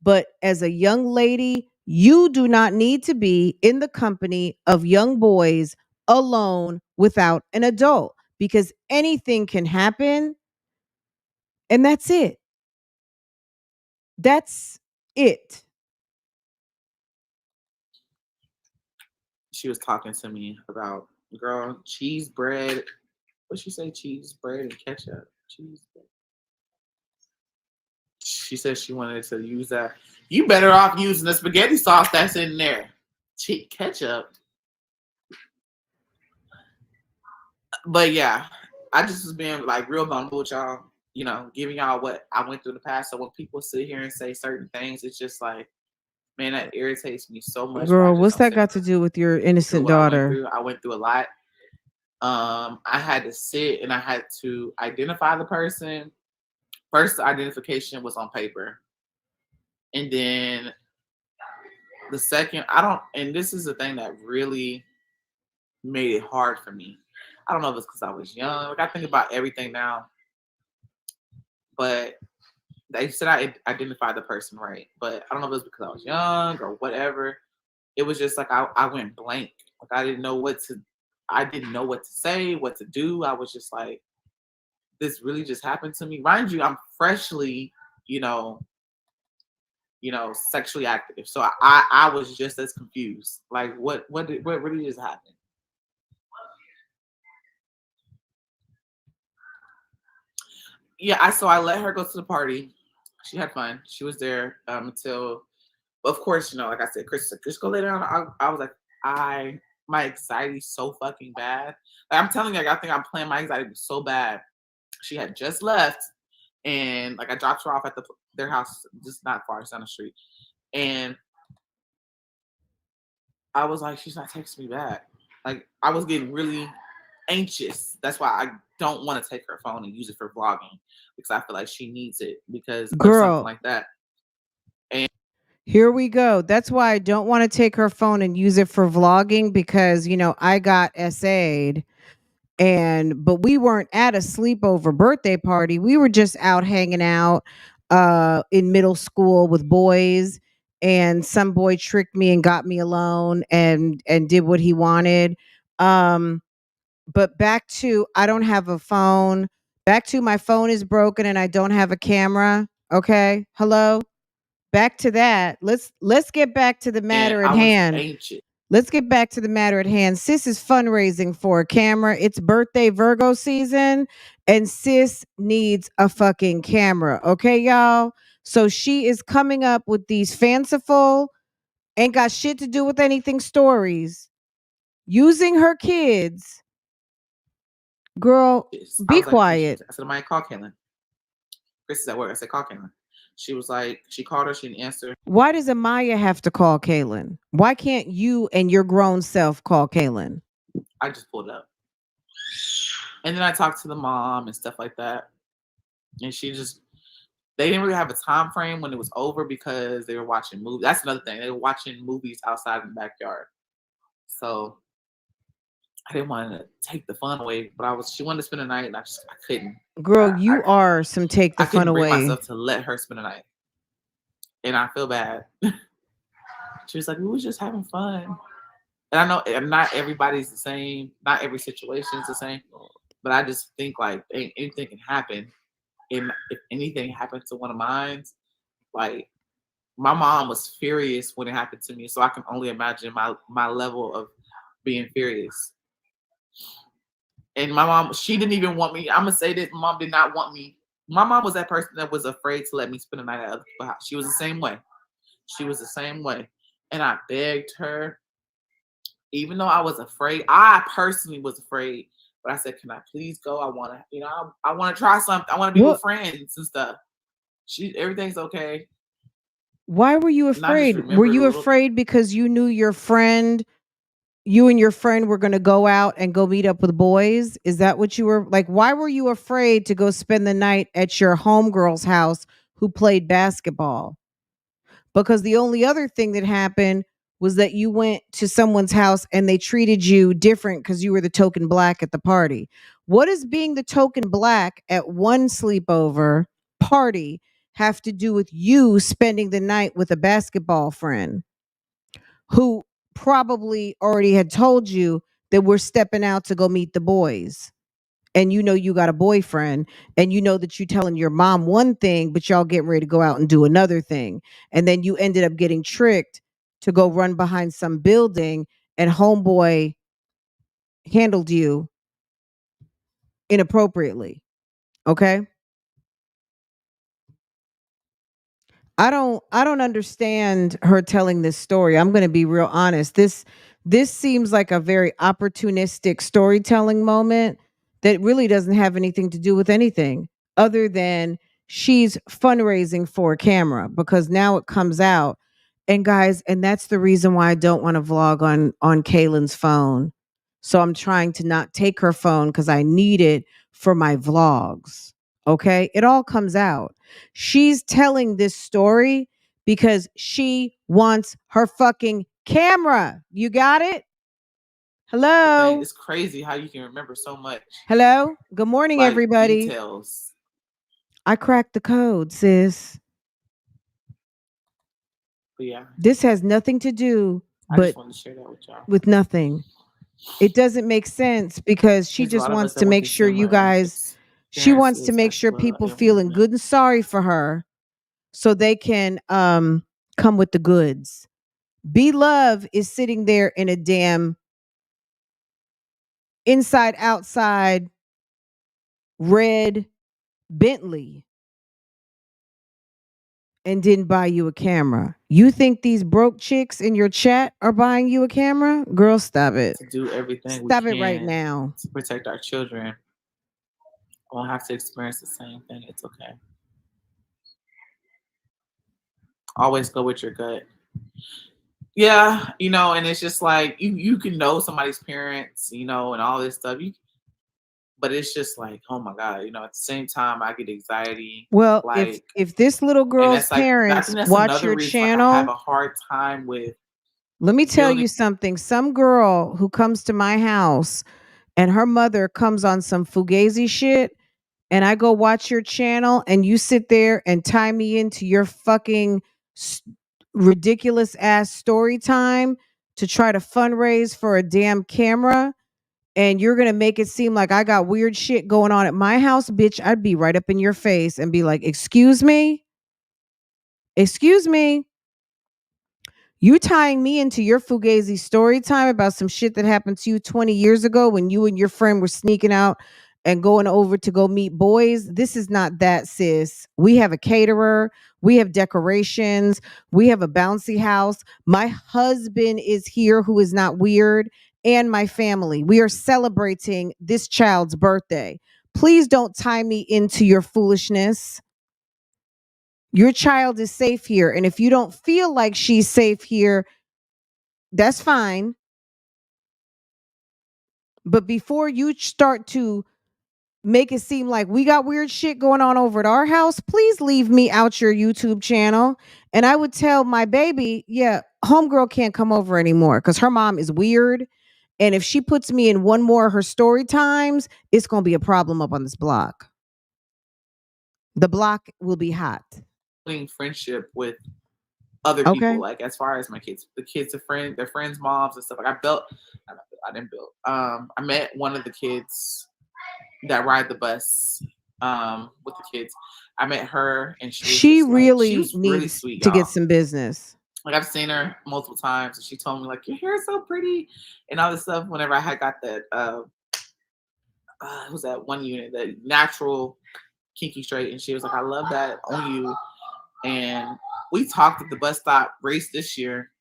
But as a young lady, you do not need to be in the company of young boys alone without an adult because anything can happen. And that's it. That's it. She was talking to me about, girl, cheese bread. What she say? Cheese bread and ketchup. Cheese bread. She said she wanted to use that. You better off using the spaghetti sauce that's in there. Ketchup. But yeah, I just was being like real vulnerable with y'all, giving y'all what I went through in the past. So when people sit here and say certain things, it's just like, man, that irritates me so much. Girl, what's that got to do with your innocent daughter? I went through a lot. I had to sit and I had to identify the person. First identification was on paper. And then the second, and this is the thing that really made it hard for me. I don't know if it's because I was young. Like I think about everything now. But they said I identified the person right. But I don't know if it was because I was young or whatever. It was just like I went blank. Like I didn't know what to say, what to do. I was just like, this really just happened to me. Mind you, I'm freshly, sexually active. So I was just as confused. Like what really just happened? Yeah, so I let her go to the party. She had fun. She was there until, of course, like I said, Chris said, just go lay down. I was like, my anxiety's so fucking bad. Like, I'm telling you, I think I'm playing my anxiety so bad. She had just left, and like I dropped her off at their house, just not far down the street, and I was like, she's not texting me back. Like I was getting really anxious. That's why I don't want to take her phone and use it for vlogging because I feel like she needs it because of something like that. And here we go. That's why I don't want to take her phone and use it for vlogging because, I got SA'd but we weren't at a sleepover birthday party. We were just out hanging out in middle school with boys, and some boy tricked me and got me alone and did what he wanted. But back to, I don't have a phone. Back to, my phone is broken and I don't have a camera. Okay. Hello. Back to that. Let's get back to the matter at hand. Anxious. Let's get back to the matter at hand. Sis is fundraising for a camera. It's birthday Virgo season, and sis needs a fucking camera. Okay, y'all? So she is coming up with these fanciful, ain't got shit to do with anything stories, using her kids. Girl, be quiet. I said, I might call Kaylin. Chris is at work. I said, call Kaylin. She was like, she called her, she didn't answer. Why does Amaya have to call Kaylin? Why can't you and your grown self call Kaylin? I just pulled up. And then I talked to the mom and stuff like that. And they didn't really have a time frame when it was over because they were watching movies. That's another thing. They were watching movies outside in the backyard. So I didn't want to take the fun away, but she wanted to spend the night and I couldn't. Girl, you are some take the I fun couldn't bring away. myself to let her spend the night. And I feel bad. She was like, we was just having fun. And I know not everybody's the same. Not every situation is the same. But I just think like anything can happen. And if anything happened to one of mine, like my mom was furious when it happened to me. So I can only imagine my level of being furious. And my mom, she didn't even want me. I'm going to say this. My mom did not want me. My mom was that person that was afraid to let me spend the night at other people's house. She was the same way. She was the same way. And I begged her, even though I was afraid. I personally was afraid. But I said, can I please go? I want to, I want to try something. I want to be with friends and stuff. Everything's okay. Why were you afraid? Were you afraid because you knew you and your friend were going to go out and go meet up with boys? Is that what you were like? Why were you afraid to go spend the night at your homegirl's house who played basketball? Because the only other thing that happened was that you went to someone's house and they treated you different because you were the token black at the party. What does being the token black at one sleepover party have to do with you spending the night with a basketball friend who probably already had told you that we're stepping out to go meet the boys? And you got a boyfriend, and that you're telling your mom one thing, but y'all getting ready to go out and do another thing. And then you ended up getting tricked to go run behind some building, and homeboy handled you inappropriately. Okay? I don't understand her telling this story. I'm going to be real honest. This seems like a very opportunistic storytelling moment that really doesn't have anything to do with anything other than she's fundraising for a camera, because now it comes out. And guys, and that's the reason why I don't want to vlog on Kaylin's phone. So I'm trying to not take her phone because I need it for my vlogs. Okay? It all comes out. She's telling this story because she wants her fucking camera. You got it? Hello? It's crazy how you can remember so much. Hello? Good morning, like, everybody. Details. I cracked the code, sis. But yeah. This has nothing to do I just wanted to share that with y'all. With nothing. It doesn't make sense because she just wants to make sure you guys, she wants to make sure people feeling good and sorry for her so they can come with the goods. Be Love is sitting there in a damn inside outside red Bentley and didn't buy you a camera. You think these broke chicks in your chat are buying you a camera? Girl, stop it. To do everything Stop we it can right now. to protect our children. I won't have to experience the same thing. It's okay. Always go with your gut. Yeah, and it's just like you can know somebody's parents, and all this stuff. But it's just like, oh my God, at the same time I get anxiety. Well, like, if this little girl's parents watch your channel, I have a hard time with. Let me tell you something. Some girl who comes to my house and her mother comes on some fugazi shit, and I go watch your channel and you sit there and tie me into your fucking ridiculous ass story time to try to fundraise for a damn camera, and you're going to make it seem like I got weird shit going on at my house, bitch, I'd be right up in your face and be like, excuse me? Excuse me? You tying me into your fugazi story time about some shit that happened to you 20 years ago when you and your friend were sneaking out and going over to go meet boys. This is not that, sis. We have a caterer. We have decorations. We have a bouncy house. My husband is here, who is not weird, and my family. We are celebrating this child's birthday. Please don't tie me into your foolishness. Your child is safe here. And if you don't feel like she's safe here, that's fine. But before you start to make it seem like we got weird shit going on over at our house, please leave me out your YouTube channel. And I would tell my baby, yeah, homegirl can't come over anymore because her mom is weird. And if she puts me in one more of her story times, it's going to be a problem up on this block. The block will be hot. Friendship with other people, Okay. like as far as my kids, the kids are their friends' moms and stuff. Like I didn't build. I met one of the kids that ride the bus with the kids. I met her and She she really was really needs sweet, to y'all. get some business. Like I've seen her multiple times and she told me like your hair is so pretty and all this stuff. Whenever I had got that it was that one unit, the natural kinky straight, and she was like, I love that on you. And we talked at the bus stop race this year.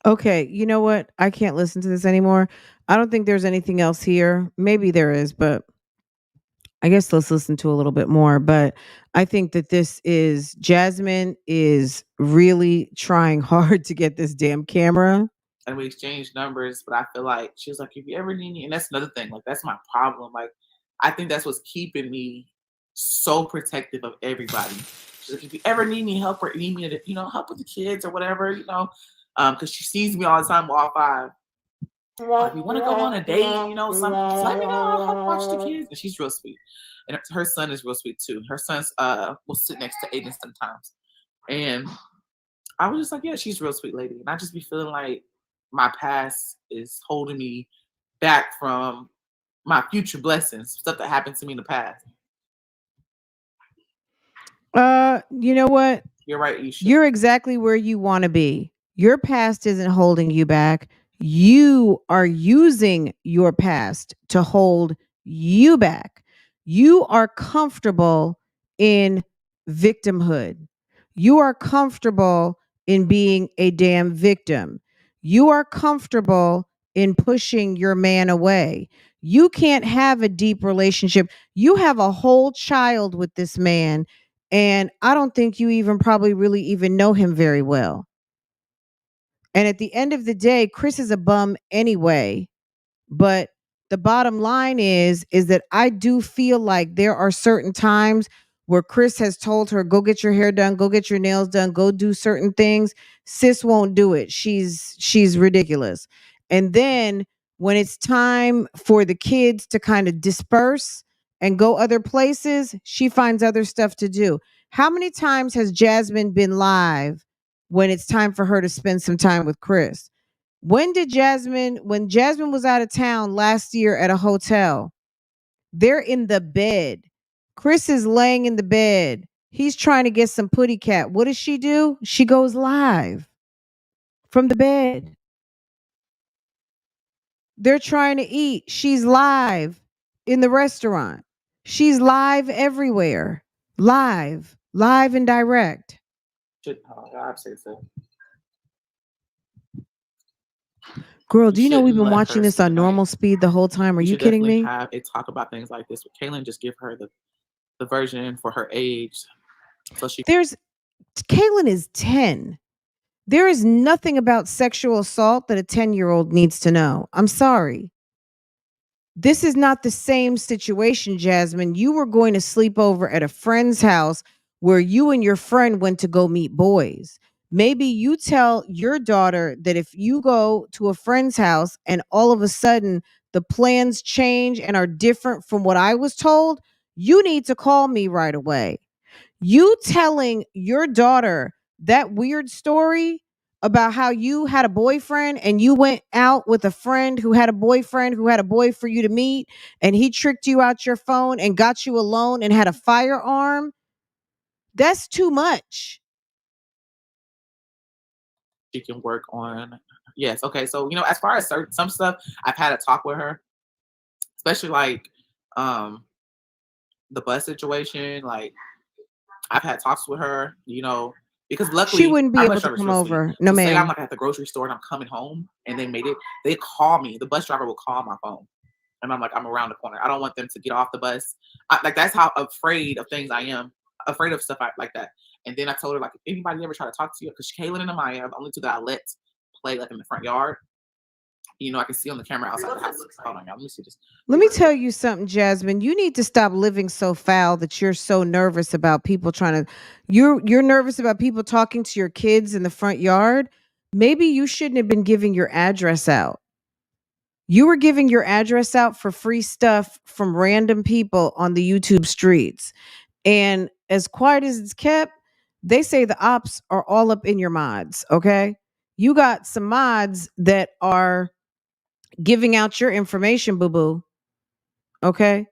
Okay, you know what? I can't listen to this anymore. I don't think there's anything else here. Maybe there is, but I guess let's listen to a little bit more. But I think that Jasmine is really trying hard to get this damn camera. And we exchanged numbers, but I feel like she was like, if you ever need me, and that's another thing, like that's my problem. Like I think that's what's keeping me so protective of everybody. She's like, if you ever need me help or need me to, help with the kids or whatever, because she sees me all the time with all five. Or if you want to go on a date, just let me know. I'll help watch the kids. And she's real sweet. And her son is real sweet too. Her son's will sit next to Aiden sometimes. And I was just like, yeah, she's a real sweet lady. And I just be feeling like my past is holding me back from my future blessings, stuff that happened to me in the past. You know what? You're right, Isha. You're exactly where you want to be. Your past isn't holding you back. You are using your past to hold you back. You are comfortable in victimhood. You are comfortable in being a damn victim. You are comfortable in pushing your man away. You can't have a deep relationship. You have a whole child with this man, and I don't think you even probably really even know him very well. And at the end of the day, Chris is a bum anyway. But the bottom line is that I do feel like there are certain times where Chris has told her, go get your hair done, go get your nails done, go do certain things. Sis won't do it. She's ridiculous. And then when it's time for the kids to kind of disperse and go other places, she finds other stuff to do. How many times has Jasmine been live when it's time for her to spend some time with Chris? When Jasmine was out of town last year at a hotel, they're in the bed. Chris is laying in the bed. He's trying to get some putty cat. What does she do? She goes live from the bed. They're trying to eat. She's live in the restaurant. She's live everywhere. Live and direct. I'd say so. Girl, do you know we've been watching this on normal speed the whole time? Are you kidding me? Have a talk about things like this with Kaylin. Just give her the version for her age. So Kaylin is 10. There is nothing about sexual assault that a 10-year-old needs to know. I'm sorry. This is not the same situation, Jasmine. You were going to sleep over at a friend's house where you and your friend went to go meet boys. Maybe you tell your daughter that if you go to a friend's house and all of a sudden the plans change and are different from what I was told, you need to call me right away. You telling your daughter that weird story about how you had a boyfriend and you went out with a friend who had a boyfriend who had a boy for you to meet, and he tricked you out your phone and got you alone and had a firearm, that's too much. She can work on. Yes. Okay. So, as far as some stuff, I've had a talk with her, especially like the bus situation. Like I've had talks with her, because luckily she wouldn't be able to come over. No, so ma'am. Say I'm like at the grocery store and I'm coming home and they call me. The bus driver will call my phone. And I'm like, I'm around the corner. I don't want them to get off the bus. That's how afraid of things I am. Afraid of stuff like that. And then I told her, like, if anybody ever try to talk to you, because Kaylin and Amaya are the only two that I let play like in the front yard. I can see on the camera outside the house. Hold on, y'all. Let me see this. Let me tell you something, Jasmine. You need to stop living so foul that you're so nervous about people trying to. You're nervous about people talking to your kids in the front yard. Maybe you shouldn't have been giving your address out. You were giving your address out for free stuff from random people on the YouTube streets. And as quiet as it's kept, they say the ops are all up in your mods. Okay. You got some mods that are giving out your information, boo boo. Okay.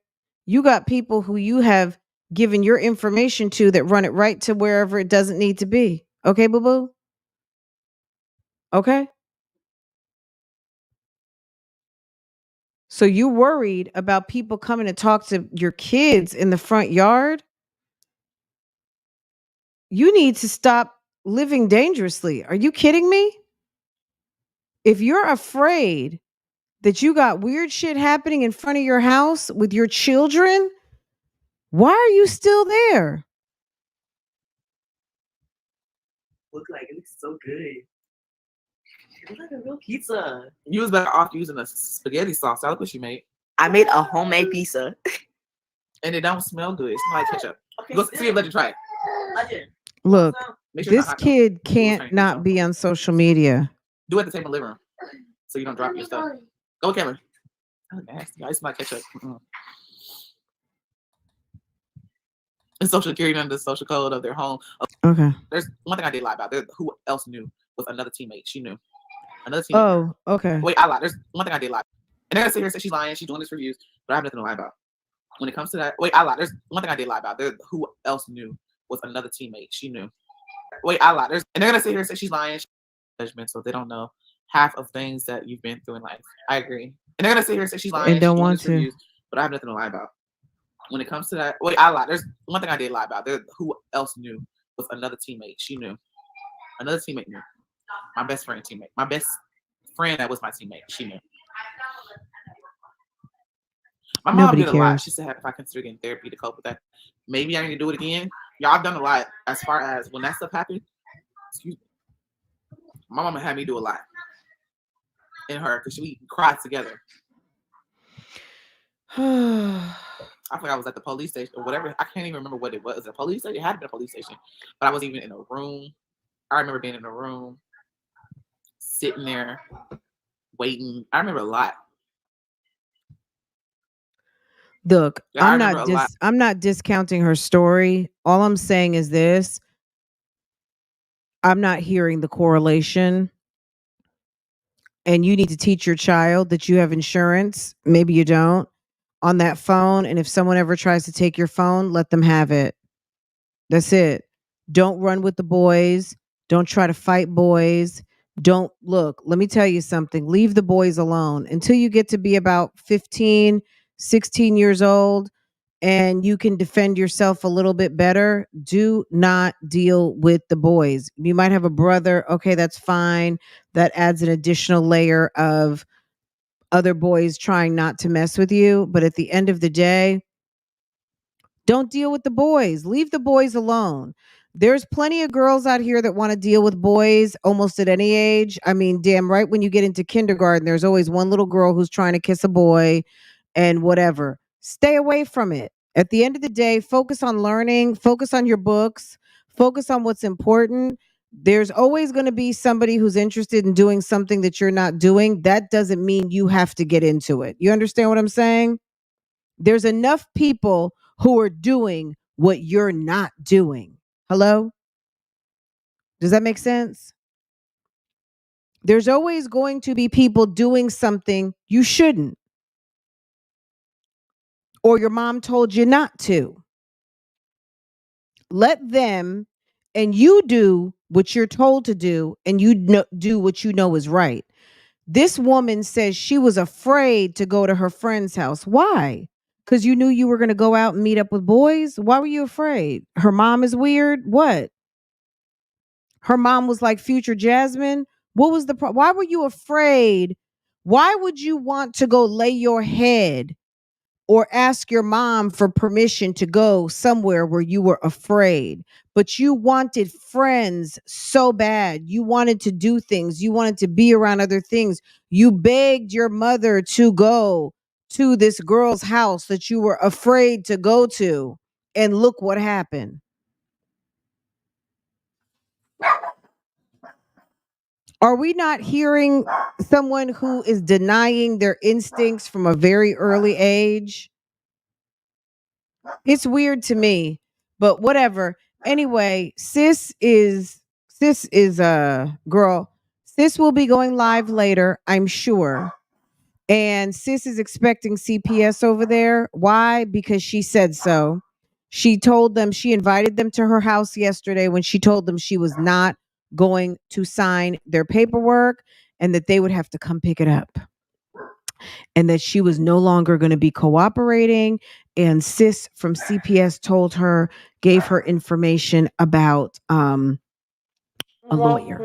You got people who you have given your information to that run it right to wherever it doesn't need to be. Okay, boo boo. Okay. So you worried about people coming to talk to your kids in the front yard? You need to stop living dangerously. Are you kidding me? If you're afraid that you got weird shit happening in front of your house with your children, why are you still there? It looks so good. It looks like a real pizza. You was better off using a spaghetti sauce. That's what she made. I made a homemade pizza. And it don't smell good. It smells like ketchup. Okay, Go see if let you try it. I did. Look, Make sure it's this not hot, though. kid Trying can't to not be on social media. Do it at the table in the living room so you don't drop your stuff. Go with camera. Oh, nasty. I smell like ketchup. And social security under the social code of their home. Okay. There's one thing I did lie about. Who else knew was another teammate. She knew. Another teammate. Oh, okay. Wait, I lied. There's one thing I did lie. And they're gonna sit here and say she's lying. She's doing this reviews, but I have nothing to lie about. When it comes to that, wait, I lied. There's one thing I did lie about. Who else knew was another teammate. She knew. Wait, I lied. And they're gonna sit here and say she's lying. Judgment, so they don't know half of things that you've been through in life. I agree. And they're gonna sit here and say she's lying. And don't she's doing want this to. reviews, but I have nothing to lie about. When it comes to that, wait, I lied. There's one thing I did lie about. Who else knew was another teammate. She knew. Another teammate knew. My best friend teammate. My best friend that was my teammate. She knew. My mom Nobody did a lot. cares. She said if I consider getting therapy to cope with that, maybe I need to do it again. Y'all, I've done a lot as far as when that stuff happened. Excuse me. My mama had me do a lot. In her, because we cried together. I think I was at the police station or whatever. I can't even remember what it was. Was it a police station? It had to be a police station. But I wasn't even in a room. I remember being in a room, sitting there, waiting. I remember a lot. Look, Yeah, I I'm remember a lot. I'm not discounting her story. All I'm saying is this. I'm not hearing the correlation. And you need to teach your child that you have insurance. Maybe you don't on that phone. And if someone ever tries to take your phone, let them have it. That's it. Don't run with the boys. Don't try to fight boys. Don't look. Let me tell you something. Leave the boys alone until you get to be about 15, 16 years old and you can defend yourself a little bit better. Do not deal with the boys. You might have a brother. Okay, that's fine. That adds an additional layer of other boys trying not to mess with you. But at the end of the day, don't deal with the boys. Leave the boys alone. There's plenty of girls out here that want to deal with boys almost at any age. I mean, damn right when you get into kindergarten, there's always one little girl who's trying to kiss a boy and whatever. Stay away from it. At the end of the day, focus on learning, focus on your books, focus on what's important. There's always going to be somebody who's interested in doing something that you're not doing. That doesn't mean you have to get into it. You understand what I'm saying? There's enough people who are doing what you're not doing. Hello? Does that make sense? There's always going to be people doing something you shouldn't, or your mom told you not to. Let them and you do what you're told to do, and you do what you know is right. This woman says she was afraid to go to her friend's house. Why? Because you knew you were going to go out and meet up with boys? Why were you afraid? Her mom is weird? What? Her mom was like future Jasmine? What was the why were you afraid? Why would you want to go lay your head or ask your mom for permission to go somewhere where you were afraid, but you wanted friends so bad. You wanted to do things. You wanted to be around other things. You begged your mother to go to this girl's house that you were afraid to go to. And look what happened. Are we not hearing someone who is denying their instincts from a very early age? It's weird to me, but whatever. Anyway, sis is girl. Sis will be going live later, I'm sure. And sis is expecting CPS over there. Why? Because she said so. She told them, she invited them to her house yesterday when she told them she was not going to sign their paperwork and that they would have to come pick it up, and that she was no longer going to be cooperating. And sis from CPS told her, gave her information about a lawyer,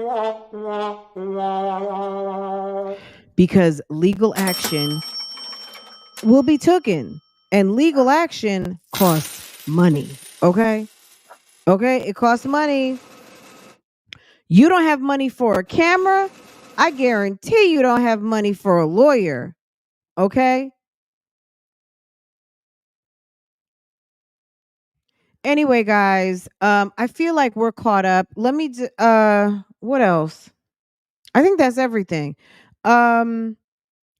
because legal action will be taken, and legal action costs money. Okay. It costs money. You don't have money for a camera. I guarantee you don't have money for a lawyer. Okay. Anyway, guys, I feel like we're caught up. Let me what else? I think that's everything. Um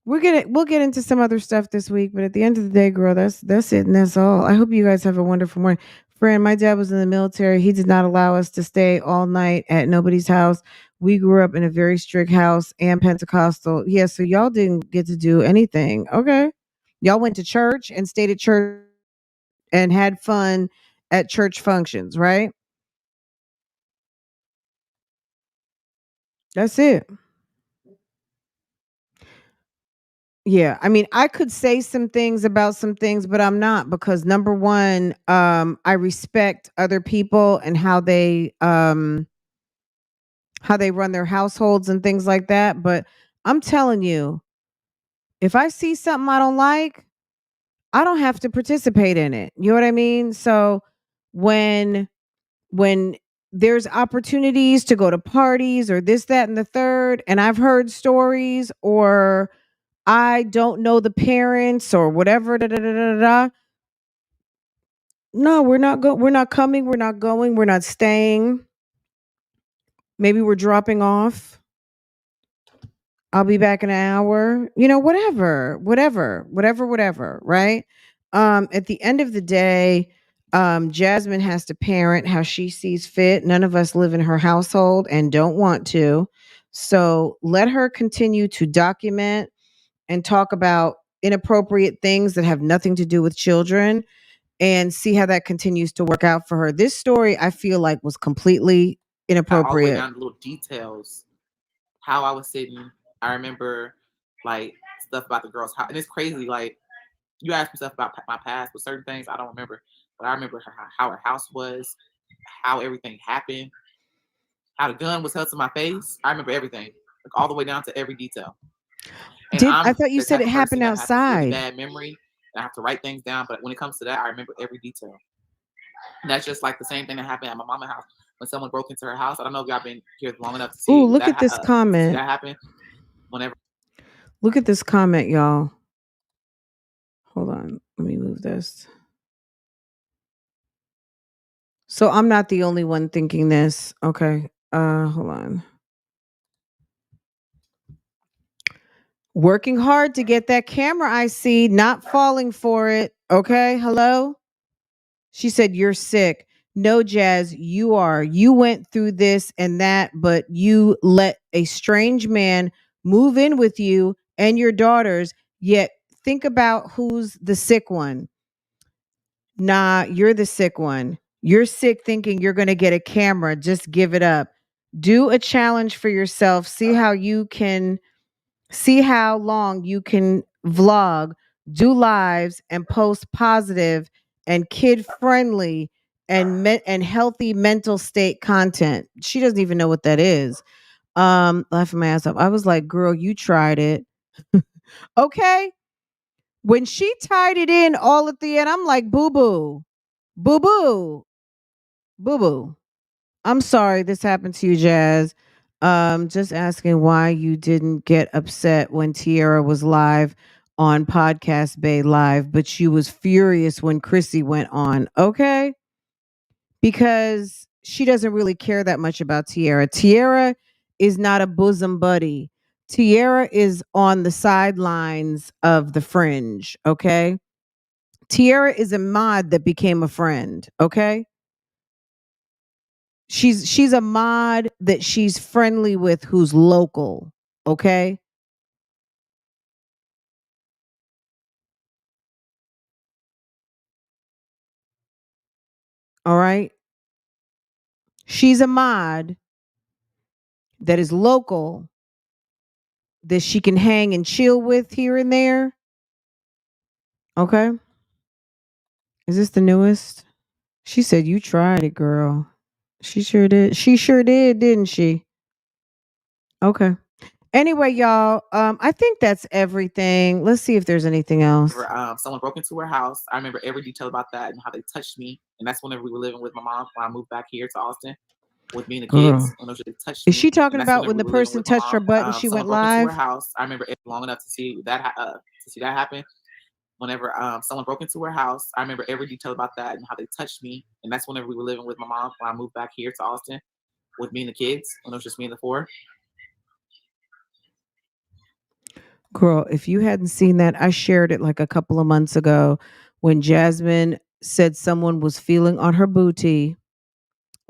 we'll get into some other stuff this week, but at the end of the day, girl, that's it and that's all. I hope you guys have a wonderful morning. Friend, my dad was in the military. He did not allow us to stay all night at nobody's house. We grew up in a very strict house and Pentecostal. Yeah, so y'all didn't get to do anything. Okay. Y'all went to church and stayed at church and had fun at church functions, right? That's it. Yeah, I mean, I could say some things about some things, but I'm not, because number one, I respect other people and how they run their households and things like that. But I'm telling you, if I see something I don't like, I don't have to participate in it. You know what I mean? So when when there's opportunities to go to parties or this, that, and the third, and I've heard stories, or I don't know the parents or whatever, da, da, da, da, da. No, we're not coming, we're not going, we're not staying. Maybe we're dropping off. I'll be back in an hour. You know, whatever, right? At the end of the day, Jasmine has to parent how she sees fit. None of us live in her household and don't want to. So let her continue to document and talk about inappropriate things that have nothing to do with children, and see how that continues to work out for her. This story, I feel like, was completely All the way inappropriate. down to little details. How I was sitting. I remember like stuff about the girl's house. And it's crazy. Like, you asked me stuff about my past, but certain things I don't remember. But I remember how her house was, how everything happened, how the gun was held to my face. I remember everything, like all the way down to every detail. And I I'm thought you the said type it of happened person that has a really outside. bad memory. And I have to write things down, but when it comes to that, I remember every detail. And that's just like the same thing that happened at my mama's house when someone broke into her house. I don't know if y'all been here long enough to see Ooh, look that at this see comment. that happen. Whenever Look at this comment, y'all. Hold on. Let me move this. So I'm not the only one thinking this. Okay. Hold on. Working hard to get that camera, I see, not falling for it. Okay. Hello? She said, "You're sick." No, Jazz, you are. You went through this and that, but you let a strange man move in with you and your daughters. Yet think about who's the sick one. Nah, you're the sick one. You're sick thinking you're going to get a camera. Just give it up. Do a challenge for yourself. See how long you can vlog, do lives, and post positive and kid friendly and healthy mental state content. She doesn't even know what that is. Laughing my ass off. I was like, girl, you tried it. Okay. When she tied it in all at the end, I'm like, boo boo, boo boo, boo boo. I'm sorry this happened to you, Jazz. Just asking why you didn't get upset when Tierra was live on Podcast Bay Live, but she was furious when Chrissy went on. Okay. Because she doesn't really care that much about Tierra. Tierra is not a bosom buddy. Tierra is on the sidelines of the fringe, okay? Tierra is a mod that became a friend, okay? She's a mod that she's friendly with who's local, okay? All right? She's a mod that is local that she can hang and chill with here and there. Okay? Is this the newest? She said you tried it, girl. She sure did. She sure did, didn't she? Okay. Anyway, y'all, I think that's everything. Let's see if there's anything else. Someone broke into her house. I remember every detail about that and how they touched me. And that's whenever we were living with my mom when I moved back here to Austin with me and the kids. Girl. When they touched Is me. she talking And that's about whenever when we the were living person with my touched her mom. butt and she Someone went broke into her live? house. I remember it long enough to see that happen. Whenever someone broke into her house, I remember every detail about that and how they touched me. And that's whenever we were living with my mom when I moved back here to Austin with me and the kids. When it was just me and the four. Girl, if you hadn't seen that, I shared it like a couple of months ago when Jasmine said someone was feeling on her booty,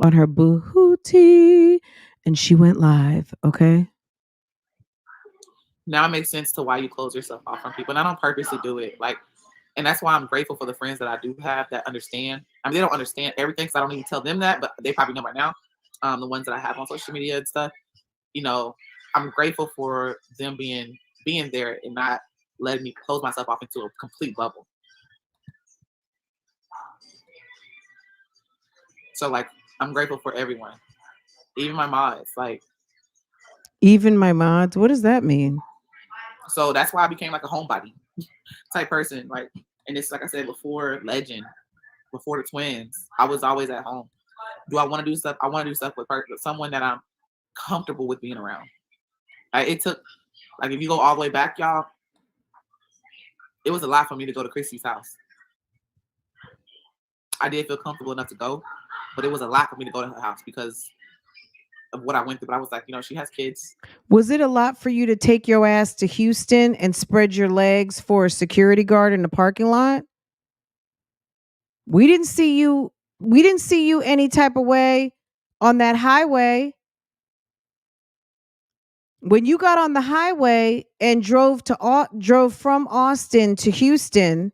and she went live, okay? Now it makes sense to why you close yourself off from people. And I don't purposely do it. And that's why I'm grateful for the friends that I do have that understand. I mean, they don't understand everything because I don't even tell them that, but they probably know by now. The ones that I have on social media and stuff, I'm grateful for them being there and not letting me close myself off into a complete bubble. So I'm grateful for everyone, even my mods. Even my mods. What does that mean? So that's why I became like a homebody type person. And it's like I said before, Legend, before the twins, I was always at home. Do I want to do stuff? I want to do stuff with someone that I'm comfortable with being around. It took, if you go all the way back, y'all, it was a lot for me to go to Christy's house. I did feel comfortable enough to go, but it was a lot for me to go to her house because of what I went through. But I was like, she has kids. Was it a lot for you to take your ass to Houston and spread your legs for a security guard in the parking lot? We didn't see you any type of way on that highway. When you got on the highway and drove from Austin to Houston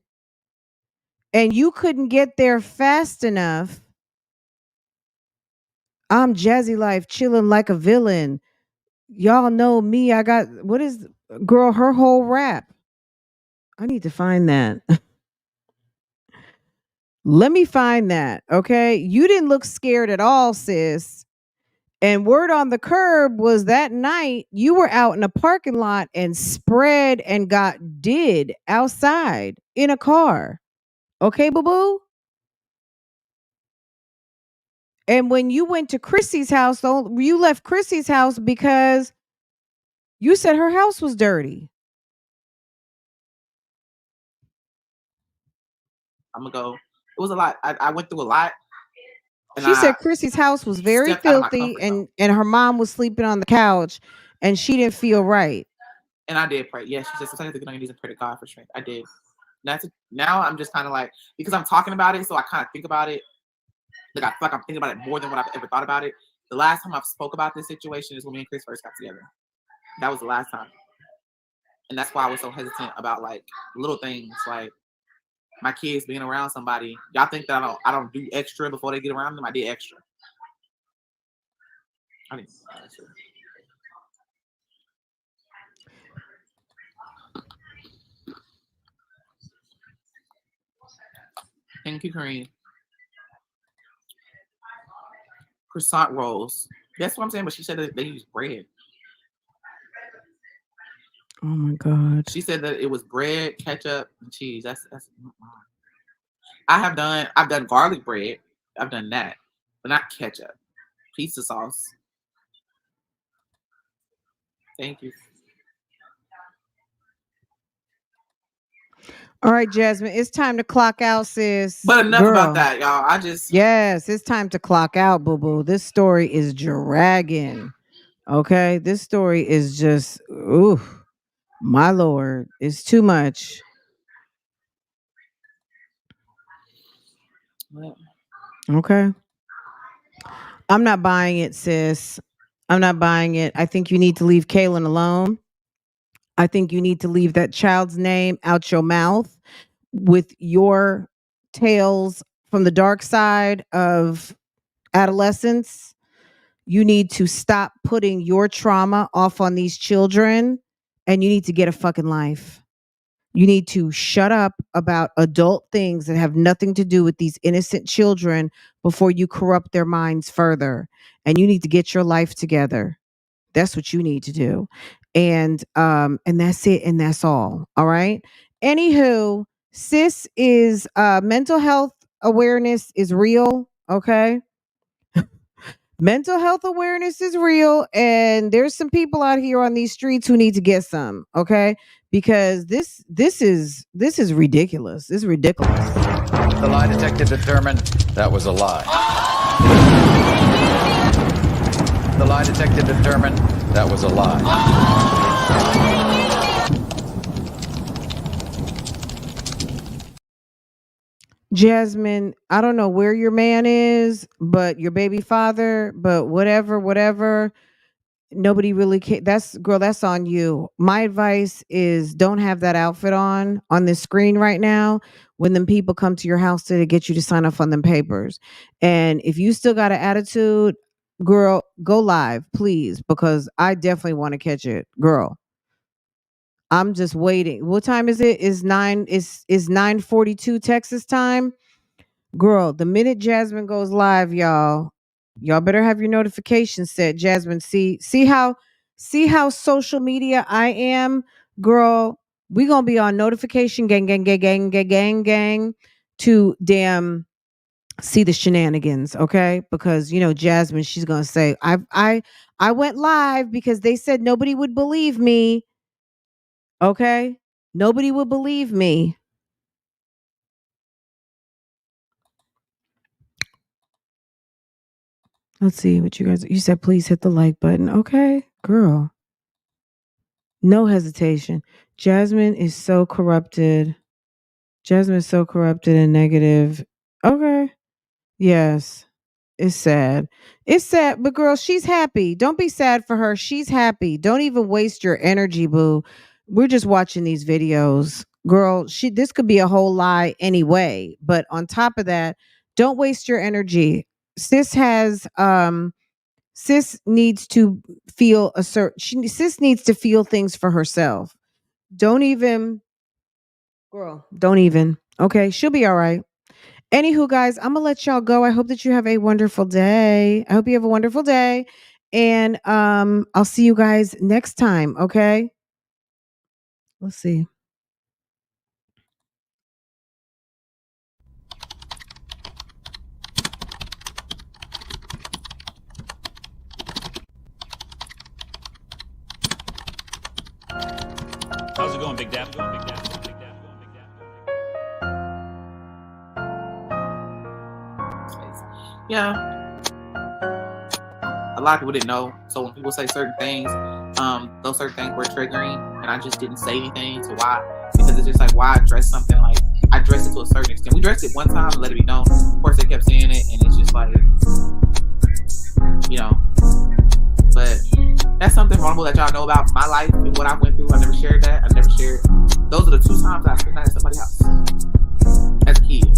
and you couldn't get there fast enough, I'm Myjazzylife chilling like a villain. Y'all know me. I got girl, her whole rap. I need to find that. Let me find that. Okay. You didn't look scared at all, sis. And word on the curb was that night you were out in a parking lot and spread and got did outside in a car. Okay, boo boo? And when you went to Chrissy's house, you left Chrissy's house because you said her house was dirty. I'm going to go. It was a lot. I went through a lot. She said Chrissy's house was very filthy and her mom was sleeping on the couch and she didn't feel right. And I did pray. Yeah, she said, sometimes I have to get on your knees and pray to God for strength. I did. Now I'm just kind of because I'm talking about it, so I kind of think about it. I feel like I'm thinking about it more than what I've ever thought about it. The last time I've spoke about this situation is when me and Chris first got together. That was the last time. And that's why I was so hesitant about little things like my kids being around somebody. Y'all think that I don't do extra before they get around them? I did extra. I didn't do extra. Thank you, Kareem. Croissant rolls. That's what I'm saying, but she said that they use bread. Oh my God. She said that it was bread, ketchup, and cheese. That's I've done garlic bread. I've done that, but not ketchup. Pizza sauce. Thank you. All right, Jasmine, it's time to clock out, sis. But enough Girl. about that, y'all. Yes, it's time to clock out, boo boo. This story is dragging. Okay, this story is just, ooh, my Lord, it's too much. Well, Okay. I'm not buying it, sis. I'm not buying it. I think you need to leave Kaylin alone. I think you need to leave that child's name out your mouth with your tales from the dark side of adolescence. You need to stop putting your trauma off on these children, and you need to get a fucking life. You need to shut up about adult things that have nothing to do with these innocent children before you corrupt their minds further. And you need to get your life together. That's what you need to do. And that's it, and that's all. All right. Anywho, sis is mental health awareness is real. Okay. Mental health awareness is real, and there's some people out here on these streets who need to get some, okay? Because this is ridiculous. It's ridiculous. The lie detector determined that was a lie. The lie detector determined that was a lie. Jasmine, I don't know where your man is, but your baby father, but whatever. Nobody really that's on you. My advice is don't have that outfit on this screen right now when them people come to your house to get you to sign off on them papers. And if you still got an attitude, girl, go live, please, because I definitely want to catch it, girl. I'm just waiting. What time is it? Is 9:42 Texas time? Girl, the minute Jasmine goes live, y'all better have your notifications set. Jasmine, see how social media I am, girl. We gonna be on notification gang to damn see the shenanigans, okay? Because Jasmine, she's gonna say, I went live because they said nobody would believe me. Okay? Nobody would believe me. Let's see what you said. Please hit the like button. Okay, girl. No hesitation. Jasmine is so corrupted. Jasmine is so corrupted and negative. Okay. Yes. It's sad. It's sad, but girl, she's happy. Don't be sad for her. She's happy. Don't even waste your energy, boo. We're just watching these videos. Girl, this could be a whole lie anyway. But on top of that, don't waste your energy. Sis needs to feel sis needs to feel things for herself. Don't even. Okay, she'll be all right. Anywho, guys, I'm gonna let y'all go. I hope that you have a wonderful day. I hope you have a wonderful day. And I'll see you guys next time. Okay. Let's see. How's it going, Big Dap? Yeah. A lot of people didn't know. So when people say certain things, those certain things were triggering, and I just didn't say anything. So why? Because it's just like, why address something like I dressed it to a certain extent. We dressed it one time and let it be known. Of course, they kept saying it, and it's just like, But that's something vulnerable that y'all know about my life and what I went through. I never shared that. I never shared. Those are the 2 times I spent that at somebody's house as a kid.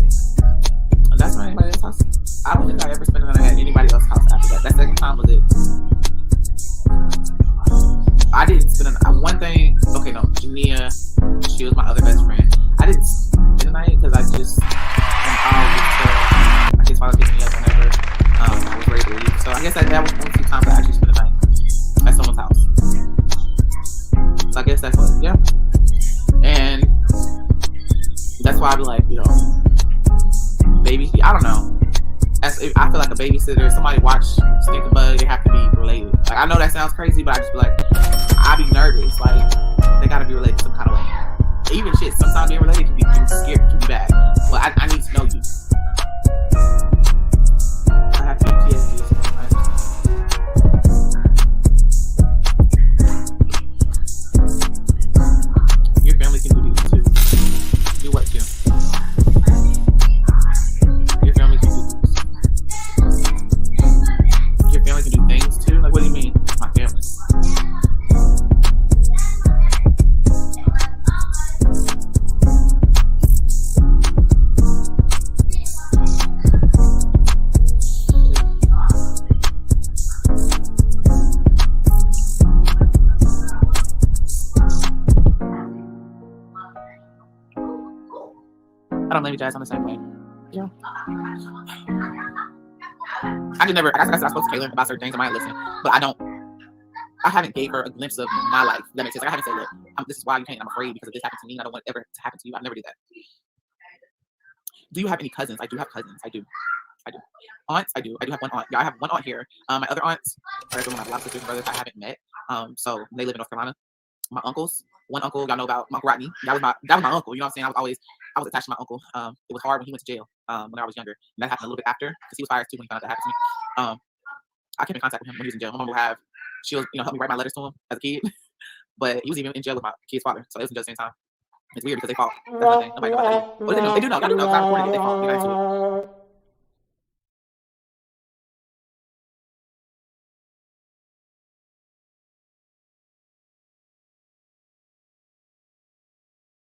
And that's not anybody else's house. I don't think I ever spent it at anybody else's house after that. That second time was it. I didn't spend one thing. Okay, no, Jania, she was my other best friend. I didn't spend the night because I just, I guess father picked me up whenever I was ready to leave. So I guess that was one of the times I actually spent the night at someone's house. So I guess that's what, I feel like a babysitter, somebody watch Stink Bug, they have to be related. Like, I know that sounds crazy, but I just feel like I be nervous. Like, they gotta be related some kind of way. Even shit, sometimes being related can be scary, can be bad. But I need to know you. I have PTSD. Your family can do this too. Do what too? Your family can do this. Your family can do things too? Like, what do you mean? My family. I don't blame you guys on the same way. Yeah. I just never, I spoke to Taylor about certain things. I might listen, but I haven't gave her a glimpse of my life. That makes sense. Like, I haven't said, look, this is why you can't. I'm afraid because if this happened to me, I don't want it ever to happen to you. I never did that. Do you have any cousins? I do have cousins. I do. Aunts? I do. I do have one aunt. Yeah, I have one aunt here. My other aunts are one of my blood sisters and brothers I haven't met. So they live in North Carolina. My uncles. One uncle, y'all know about Uncle Rodney. That was my uncle. You know what I'm saying? I was attached to my uncle. It was hard when he went to jail when I was younger. And that happened a little bit after because he was fired too when he found out that happened to me. I came in contact with him when he was in jail. My mom would she'll help me write my letters to him as a kid. But he was even in jail with my kid's father. So it was in jail at the same time. It's weird because they fought. That's the thing. Nobody knows. What do they know? They do know. Y'all do know. I recorded it. They fought. They got into it.